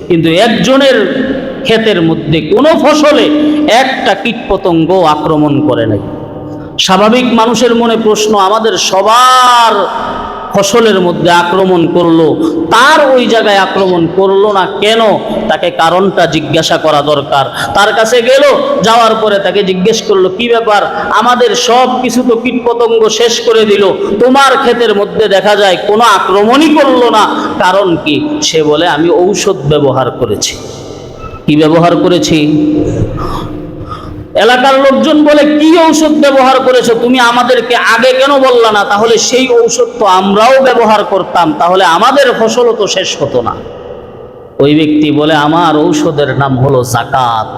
কিন্তু একজনের ক্ষেতের মধ্যে কোনো ফসলে একটা কীটপতঙ্গ আক্রমণ করে নাই। স্বাভাবিক মানুষের মনে প্রশ্ন, আমাদের সবার ফসলের মধ্যে আক্রমণ করলো, তার ওই জায়গায় আক্রমণ করলো না কেন? তাকে কারণটা জিজ্ঞাসা করা দরকার। তার কাছে গেল, যাওয়ার পরে তাকে জিজ্ঞেস করলো, কি ব্যাপার, আমাদের সব কিছু তো কীটপতঙ্গ শেষ করে দিল, তোমার ক্ষেতের মধ্যে দেখা যায় কোনো আক্রমণই করলো না, কারণ কি? সে বলে, আমি ঔষধ ব্যবহার করেছি। কি ব্যবহার করেছি? এলাকার লোকজন বলে, কি ঔষধ ব্যবহার করেছো? তুমি আমাদেরকে আগে কেন বললা না? তাহলে সেই ঔষধ তো আমরাও ব্যবহার করতাম, তাহলে আমাদের ফসলও তো শেষ হতো না। ওই ব্যক্তি বলে, আমার ঔষধের নাম হলো যাকাত।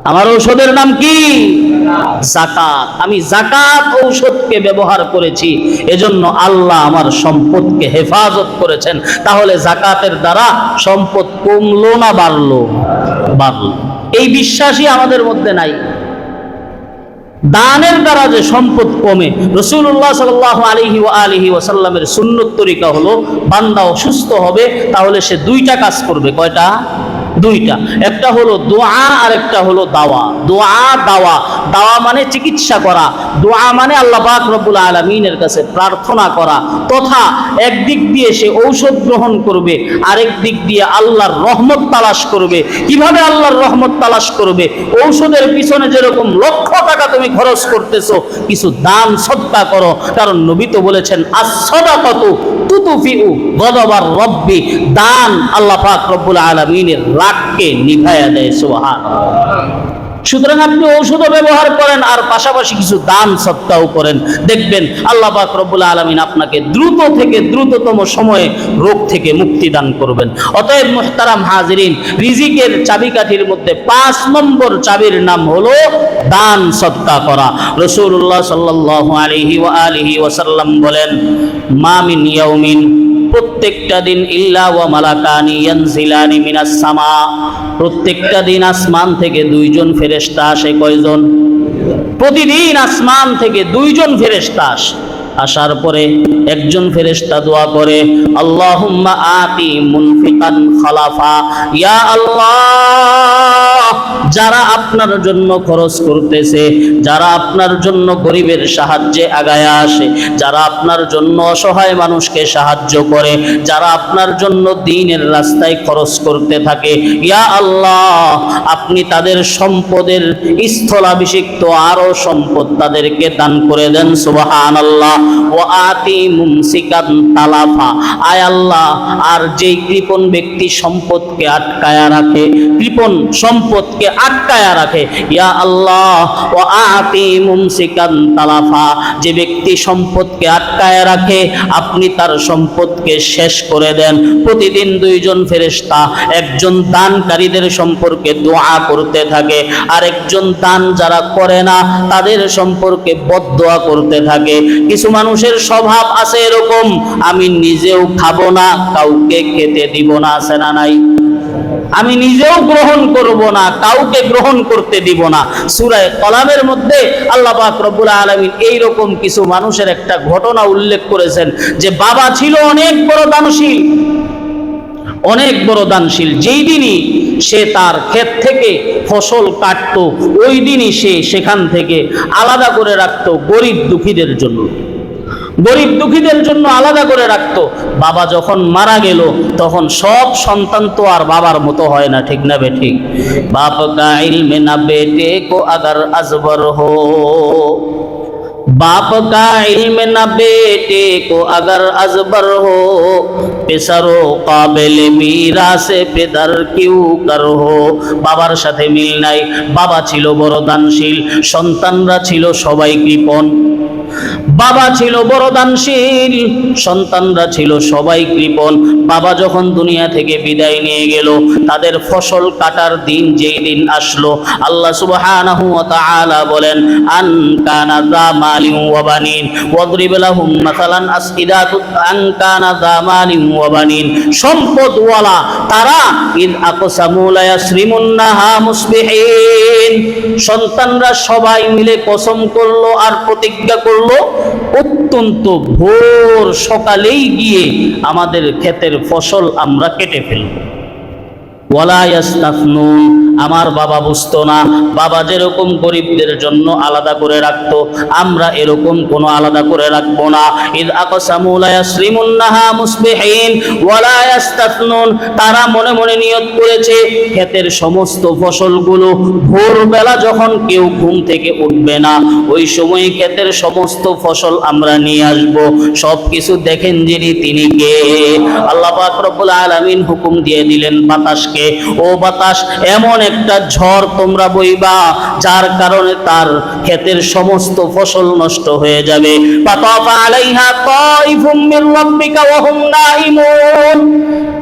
আমার ঔষধের নাম কি? যাকাত। আমি যাকাত ঔষধকে ব্যবহার করেছি, এজন্য আল্লাহ আমার সম্পদকে হেফাজত করেছেন। তাহলে যাকাতের দ্বারা সম্পদ কমলো না বাড়লো? বাড়লো। এই বিশ্বাসই আমাদের মধ্যে নাই। দানের দ্বারা যে সম্পদ কমে, রাসূলুল্লাহ সাল্লাল্লাহু আলাইহি ওয়াসাল্লামের সুন্নত তরিকা হলো, বান্দা অসুস্থ হবে তাহলে সে দুইটা কাজ করবে। কয়টা? দুইটা। একটা হলো দোয়া আর একটা হলো দাওয়া। দোয়া দাওয়া, দাওয়া মানে চিকিৎসা করা, দোয়া মানে আল্লাহ পাক রব্বুল আলামিনের কাছে প্রার্থনা করা, তথা একদিক দিয়ে সে ঔষধ গ্রহণ করবে, আরেক দিক দিয়ে আল্লাহর রহমত তালাশ করবে। কিভাবে আল্লাহর রহমত তালাশ করবে? ঔষধের পিছনে যেরকম লক্ষ টাকা তুমি খরচ করতেছো, কিছু দান সদকা করো। কারণ নবী তো বলেছেন, আস-সাদাকাতু তুতফিউ গযবার রব্বি, দান আল্লাহ পাক রব্বুল আলামিনের রাগকে নিভায়া দেয়। সুবহানাল্লাহ। সুতরাং আপনি ঔষধও ব্যবহার করেন আর পাশাপাশি কিছু দান সদকাও করেন, দেখবেন আল্লাহ পাক রব্বুল আলামিন আপনাকে দ্রুত থেকে দ্রুততম সময়ে রোগ থেকে মুক্তি দান করবেন। অতএব মুহতারাম হাজিরিন, রিজিকের চাবিকাঠির মধ্যে 5 নম্বর চাবির নাম হলো দান সদকা করা। রাসূলুল্লাহ সাল্লাল্লাহু আলাইহি ওয়াসাল্লাম বলেন, মা মিন ইয়াউমিন, প্রত্যেকটা দিন, ইল্লা ওয়া মালাকানি ইয়ানজিলানি মিনাস সামা, প্রত্যেকটা দিন আসমান থেকে 2 জন ফেরেশতা আসে। কয়জন? প্রতিদিন আসমান থেকে 2 জন ফেরেশতা আসে। আসার পরে একজন ফেরেশতা দোয়া করে, আল্লাহুম্মা আতি মুনফিকান খালাফা, ইয়া আল্লাহ, যারা আপনার জন্য খরচ করতেছে, যারা আপনার জন্য গরিবের সাহায্যে আগায়া আসে, যারা আপনার জন্য অসহায় মানুষকে সাহায্য করে, যারা আপনার জন্য দ্বীনের রাস্তায় খরচ করতে থাকে, ইয়া আল্লাহ, আপনি তাদের সম্পদের স্থলাভিষিক্ত আরো সম্পদ তাদেরকে দান করে দেন। সুবহানাল্লাহ। ওয়া আতি মুমসিকান তালাফা, আয় আল্লাহ, আর যেই কৃপণ ব্যক্তি সম্পদকে আটকায়া রাখে, কৃপণ সম্পদকে আটকায়া রাখে, ইয়া আল্লাহ, ওয়া আতি মুমসিকান তালাফা, যে ব্যক্তি সম্পদকে আটকায়া রাখে আপনি তার সম্পদকে শেষ করে দেন। প্রতিদিন 2 জন ফেরেশতা একজন দানকারীদের সম্পর্কে দোয়া করতে থাকে, আর একজন দান যারা করে না তাদের সম্পর্কে বদদোয়া করতে থাকে। কিছু মানুষের স্বভাব আছে এরকম, আমি নিজেও খাবো না, কাউকে খেতে দিব না, আছে না নাই? আমি নিজেও গ্রহণ করব না, কাউকে গ্রহণ করতে দিব না। সূরা কলামের মধ্যে আল্লাহ পাক রব্বুল আলামিন এইরকম কিছু মানুষের একটা ঘটনা উল্লেখ করেছেন, যে বাবা ছিল অনেক বড় দানশীল, অনেক বড় দানশীল। যেই দিনই সে তার ক্ষেত থেকে ফসল কাটতো, ওই দিনই সে সেখান থেকে আলাদা করে রাখতো গরিব দুঃখীদের জন্য, গরিব দুঃখীদের জন্য আলাদা করে রাখতো। বাবা যখন মারা গেল তখন সব সন্তান তো আর বাবার মতো হয় না, ঠিক না বেঠিক? বাপ কা ইলমে না বেটে কো আগার আজবর হো, बाप का इल्म न बेटे को अगर अजबर हो, पेसरो काबिल मीरा से पेदर क्यों कर हो। বাবার সাথে মিল নাই, বাবা ছিল বড় দানশীল, সন্তানরা ছিল সবাই কৃপণ। বাবা ছিল বড় দানশীল, সন্তানরা ছিল সবাই কৃপণ। বাবা যখন দুনিয়া থেকে বিদায় নিয়ে গেল, তাদের ফসল কাটার দিন যেই দিন আসলো, আল্লাহ সুবহানাহু ওয়া তাআলা বলেন, আন কানা যা মালিন ওয়া বানিন ওয়াদরিব লাহুম মাসালান আসইদাতু আন কানা যা মালিন ওয়া বানিন, সম্পদওয়ালা তারা ইদ আকসামু লা ইয়াসরিমুন্নাহা মুসবিহিন, সন্তানরা সবাই মিলে কসম করলো আর প্রতিজ্ঞা করলো, অত্যন্ত ভোর সকালেই গিয়ে আমাদের ক্ষেতের ফসল আমরা কেটে ফেলব। ওয়ালা ইয়াস্তাফনুন, আমার বাবা বুঝতো না, বাবা যেরকম গরিবদের জন্য আলাদা করে রাখতো, আমরা এরকম কোনো আলাদা করে রাখবো না। ইদ আকসামু লা ইয়াসরিমুন্নাহা মুসবিহিন ওয়ালা ইয়াস্তাফনুন, তারা মনে মনে নিয়ত করেছে ক্ষেতের সমস্ত ফসলগুলো ভোরবেলা যখন কেউ ঘুম থেকে উঠবে না, ওই সময় ক্ষেতের সমস্ত ফসল আমরা নিয়ে আসব। সব কিছু দেখেন যিনি, তিনি কে? আল্লাহ পাক রব্বুল আলামিন হুকুম দিয়ে দিলেন বাতাসকে, ও বাতাস, এমন একটা ঝড় তোমরা বইবা যার কারণে তার ক্ষেতের সমস্ত ফসল নষ্ট হয়ে যাবে। ফাতাফা আলাইহা তাইফুম মির রাব্বিকা ওয়া হুম নাইমুন,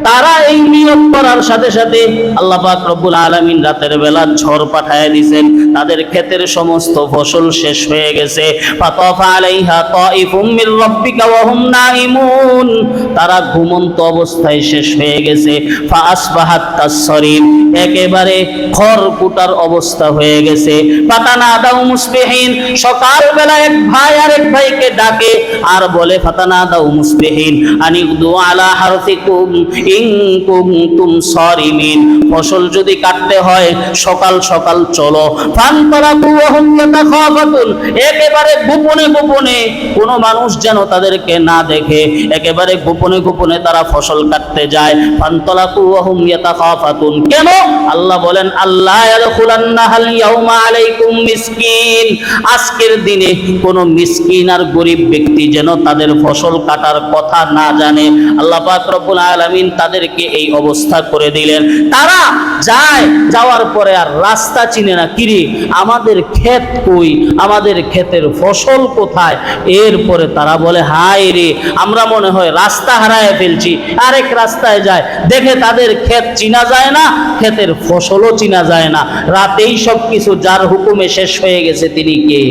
তারা এই নিয়ত করার সাথে সাথে আল্লাহ পাক রব্বুল আলামিন রাতের বেলা ঝড় পাঠায় দিয়েছেন, তাদের ক্ষেতের সমস্ত ফসল শেষ হয়ে গেছে। ফাতাফা আলাইহা তাইফুম মির রাব্বিকা ওয়া হুম নাইমুন, তারা ঘুমন্ত অবস্থায় শেষ হয়ে গেছে। ফাআসবাহাত কাসসরিম, একেবারে খড়কুটার অবস্থা হয়ে গেছে। ফাতানাদাউ মুসবিহিন, সকালবেলা এক ভাই আরেক ভাইকে ডাকে আর বলে ফাতানাদাউ মুসবিহিন আনিগদু আলা হারসিকুম ইন কুনতুম সারিমিন, ফসল যদি কাটতে হয় সকাল সকাল চলো। ফানতালাকু ওয়া হুম ইয়াতাখাফাতুন, একেবারে গোপনে গোপনে, কোনো মানুষ যেন তাদেরকে না দেখে, একেবারে গোপনে গোপনে তারা ফসল কাটতে যায়। ফানতালাকু ওয়া হুম ইয়াতাখাফাতুন, কেন? আল্লাহ বলেন আল্লাহ ইয়াদখুলান্নাহাল ইয়াউমা আলাইকুম মিসকিন, আজকের দিনে কোনো মিসকিন আর গরিব ব্যক্তি যেন তাদের ফসল কাটার কথা না জানে। আল্লাহ পাক রব্বুল আলামিন তাদেরকে এই অবস্থা করে দিলেন। তারা যায়, যাওয়ার পরে আর রাস্তা চিনে না, কিরে আমাদের ক্ষেত কই, আমাদের ক্ষেতের ফসল কোথায়? এরপরে তারা বলে হায় রে, আমরা মনে হয় রাস্তা হারায় ফেলছি। আরেক রাস্তায় যায়, দেখে তাদের ক্ষেত চিনা যায় না, ক্ষেতের ফসলও চিনা যায় না। রাতেই সব কিছু যার হুকুমে শেষ হয়ে গেছে তিনি কে?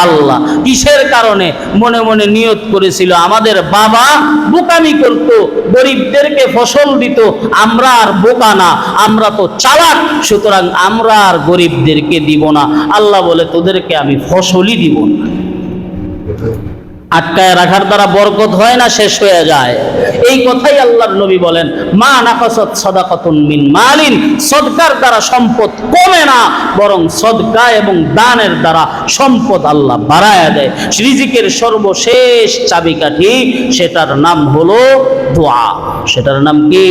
আল্লাহ। কিসের কারণে? মনে মনে নিয়ত করেছিল আমাদের বাবা বোকামি করত, গরিবদেরকে ফসল দিত, আমরা আর বোকা না, আমরা তো চালাক, সুতরাং আমরা আর গরিবদেরকে দিব না। আল্লাহ বলে তোদেরকে আমি ফসলই দিব না। আটকায় রাখার দ্বারা বরকত হয় না, শেষ হয়ে যায়। এই কথাই আল্লাহর নবী বলেন মা নাকাসাত সাদাকাতুন মিন মালিন, সদকার দ্বারা সম্পদ কমে না, বরং সদকা এবং দানের দ্বারা সম্পদ আল্লাহ বাড়ায়া দেয়। রিজিকের সর্বশেষ চাবিকাঠি, সেটার নাম হলো দোয়া। সেটার নাম কি?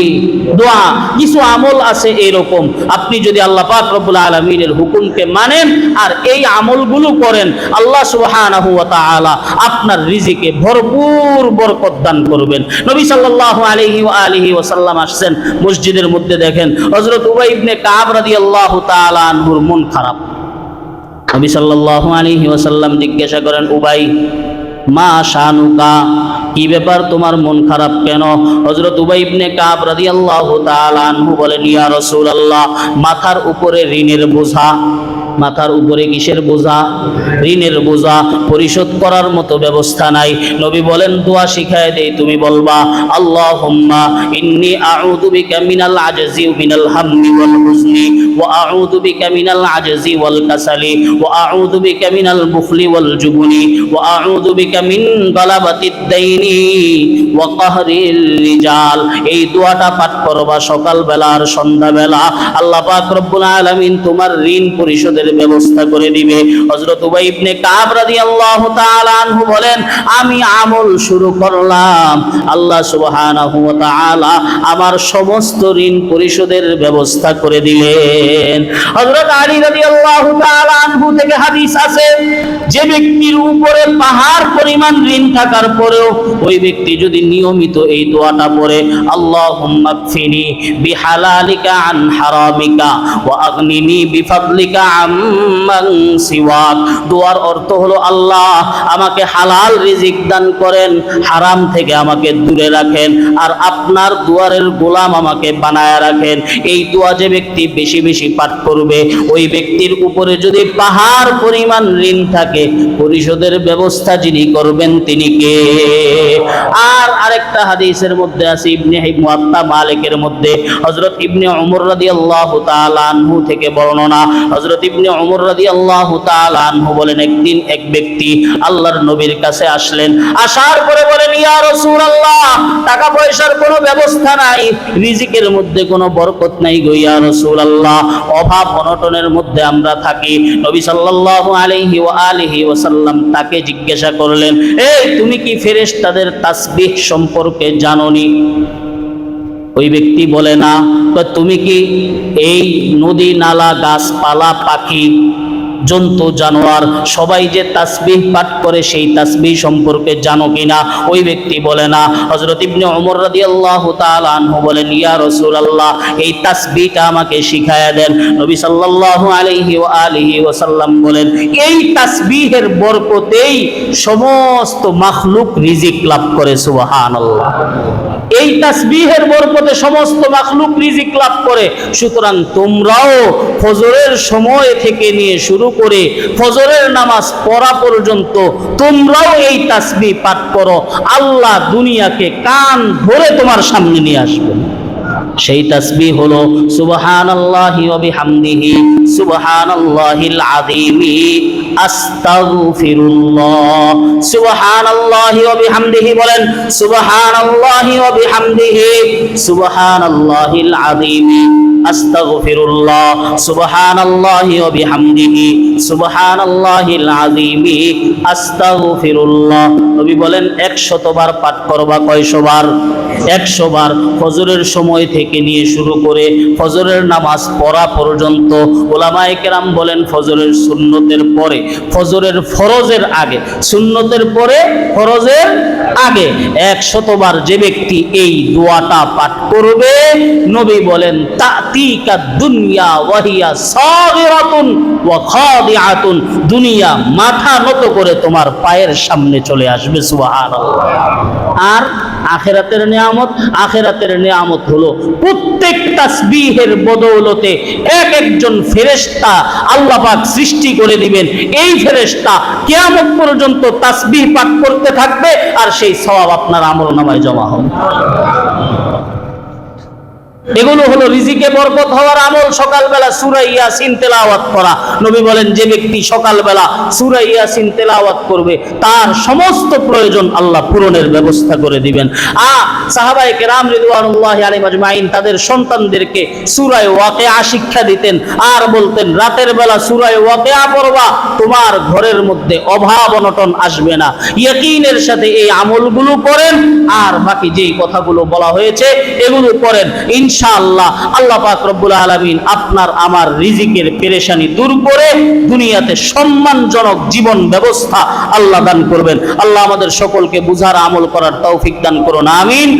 দোয়া। কিছু আমল আছে এরকম, আপনি যদি আল্লাহ পাক রব্বুল আলামিনের হুকুমকে মানেন আর এই আমলগুলো করেন, আল্লাহ সুবহানাহু ওয়া তাআলা আপনার রিজিকে ভরপুর বরকত দান করবেন। নবী সাল্লাল্লাহু আলাইহি ওয়া আলিহি ওয়াসাল্লাম আসছেন মসজিদের মধ্যে, দেখেন হযরত উবাই ইবনে কাব রাদিয়াল্লাহু তাআলা আনহুর মন খারাপ। নবী সাল্লাল্লাহু আলাইহি ওয়াসাল্লাম জিজ্ঞাসা করেন, উবাই মা শানুকা, কি ব্যাপার তোমার মন খারাপ কেন? হযরত উবাই ইবনে কাব রাদিয়াল্লাহু তাআলা আনহু বলেন, ইয়া রাসূলুল্লাহ, মাথার উপরে ঋণের বোঝা। মাথার উপরে কিসের বোঝা? ঋণের বোঝা, পরিশোধ করার মতো ব্যবস্থা নাই। নবী বলেন দোয়া শিখায় দেই, তুমি বলবা আল্লাহুম্মা ইন্নী আউযু বিকা মিনাল আজজি ওয়া মিনাল হাম্মি ওয়াল হুজনি ওয়া আউযু বিকা মিনাল আজজি ওয়াল কাসালি ওয়া আউযু বিকা মিনাল বুখলি ওয়াল জুবনি ওয়া আউযু বিকা মিন গালাবাতিদ দাইনি ওয়া কাহরিল রিজাল। এই দোয়াটা পাঠ করবা সকালবেলা আর সন্ধ্যাবেলা, আল্লাহ পাক রব্বুল আলামিন তোমার ঋণ পরিশোধের ব্যবস্থা করে দিবে। হযরত উবাই ইবনে কাব রাদিয়াল্লাহু তাআলা আনহু বলেন, আমি আমল শুরু করলাম, আল্লাহ সুবহানাহু ওয়া তাআলা আমার সমস্ত ঋণ পরিশোধের ব্যবস্থা করে দিলেন। হযরত আলী রাদিয়াল্লাহু তাআলা আনহু থেকে হাদিস আছে, যে ব্যক্তির উপরে পাহাড় পরিমাণ ঋণ থাকার পরেও ওই ব্যক্তি যদি নিয়মিত এই দোয়াটা পড়ে, আল্লাহুম্মা কফিনি বিহালালিকা আন হারামিকা ওয়া আগনিনি বিফাদলিকা আম্মান সিওয়াক। দোয়ার অর্থ হলো আল্লাহ আমাকে হালাল রিজিক দান করেন, হারাম থেকে আমাকে দূরে রাখেন, আর আপনার দুয়ারের গোলাম আমাকে বানায়া রাখেন। এই দোয়া যে ব্যক্তি বেশি বেশি পাঠ করবে, ওই ব্যক্তির উপরে যদি পাহাড় পরিমাণ ঋণ থাকে, পরিশোধের ব্যবস্থা যিনি করবেন তিনি কে? আর আরেকটা হাদিসের মধ্যে আছে ইবনে মুয়াত্তা মালিকের মধ্যে, হযরত ইবনে উমর রাদিয়াল্লাহু তাআলা আনহু থেকে বর্ণনা। হযরত ইবনে উমর রাদিয়াল্লাহু তাআলা আনহু বলেন, একদিন এক ব্যক্তি আল্লাহর নবীর কাছে আসলেন, আসার পরে বলেন, ইয়া রাসূলুল্লাহ, টাকা পয়সার কোনো ব্যবস্থা নাই, রিজিকের মধ্যে কোনো বরকত নাই গো ইয়া রাসূলুল্লাহ, অভাব অনটনের মধ্যে আমরা থাকি। নবী সাল্লাল্লাহু আলাইহি ওয়া আলিহি ওয়াসাল্লাম তাকে জিজ্ঞাসা করলেন, এই তুমি কি ফেরেশতাদের তাসবিহ সম্পর্কে জানোনি? ওই ব্যক্তি বলে না। তুমি কি এই নদী নালা গাছপালা পাখি জন্তু জানোয়ার সবাই যে তাসবিহ পাঠ করে সেই তাসবিহ সম্পর্কে জানো কিনা? ওই ব্যক্তি বলে না। হযরত ইবনে ওমর রাদিয়াল্লাহু তাআলা আনহু বলেন, ইয়া রাসূলুল্লাহ, এই তাসবিহটা আমাকে শিখায়া দেন। নবী সাল্লাল্লাহু আলাইহি ওয়া আলিহি ওয়াসাল্লাম বলেন, এই তাসবিহের বরকতেই সমস্ত মাখলুক রিজিক লাভ করে। সুবহানাল্লাহ। এই তাসবিহের বরকতে সমস্ত মাখলুক রিজিক লাভ করে। সুতরাং তোমরাও ফজরের সময় থেকে নিয়ে শুরু করে ফজরের নামাজ পড়া পর্যন্ত তোমরাও এই তাসবিহ পাঠ করো। আল্লাহ দুনিয়াকে কান ধরে তোমার সামনে নিয়ে আসবেন। সেই তাসবিহ হলো সুবহানাল্লাহি ওয়া বিহামদিহি সুবহানাল্লাহিল আযীম আস্তাগফিরুল্লাহ। সুবহানাল্লাহি ওয়া বিহামদিহি বলেন, সুবহানাল্লাহি ওয়া বিহামদিহি সুবহানাল্লাহিল আযীম আস্তাগফিরুল্লাহ। সুবহানাল্লাহি ওয়া বিহামদিহি সুবহানাল্লাহিল আযীম আস্তাগফিরুল্লাহ। নবী বলেন 100 বার পাঠ করবা। কয়শো বার? 100 বার। ফজরের সময় থেকে নিয়ে শুরু করে ফজরের নামাজ পড়া পর্যন্ত। উলামায়ে কেরাম বলেন ফজরের সুন্নতের পরে, ফজরের ফরজের আগে, সুন্নতের পরে ফরজের আগে 100 বার যে ব্যক্তি এই দোয়াটা পাঠ করবে, নবী বলেন তাতিকা দুনিয়া ওয়াহিয়া সাগিরাতুন ওয়া খাদিআতুন, দুনিয়া মাথা নত করে তোমার পায়ের সামনে চলে আসবে। সুবহানাল্লাহ। আর আখিরাতের নিয়ামত, আখিরাতের নিয়ামত হলো প্রত্যেক তাসবিহের বদৌলতে এক একজন ফেরেশতা আল্লাহ পাক সৃষ্টি করে দিবেন। এই ফেরেশতা কিয়ামত পর্যন্ত তাসবিহ পাঠ করতে থাকবে আর সেই সওয়াব আপনার আমলনামায় জমা হবে। এগুলো হলো রিজিকে বরকত হওয়ার আমল। সকালবেলা সূরা ইয়াসিন তেলাওয়াত করা। নবী বলেন যে ব্যক্তি সকালবেলা সূরা ইয়াসিন তেলাওয়াত করবে তার সমস্ত প্রয়োজন আল্লাহ পূরণের ব্যবস্থা করে দিবেন। সাহাবায়ে কেরাম রিদওয়ানুল্লাহি আলাইহিম আজমাইন তাদের সন্তানদেরকে সূরা ওয়াকিয়া শিক্ষা দিতেন আর বলতেন, রাতের বেলা সূরা ওয়াকিয়া পড়বা, তোমার ঘরের মধ্যে অভাব অনটন আসবে না। ইয়াকিনের সাথে এই আমলগুলো করেন আর বাকি যেই কথাগুলো বলা হয়েছে এগুলো করেন। ইনশাআল্লাহ আল্লাহ পাক রব্বুল আলামিন আপনার আমার রিজিকের পেরেশানি দূর করে দুনিয়াতে সম্মানজনক জীবন ব্যবস্থা আল্লাহ দান করবেন। আল্লাহ আমাদের সকলকে বুঝার আমল করার তৌফিক দান করুন। আমিন।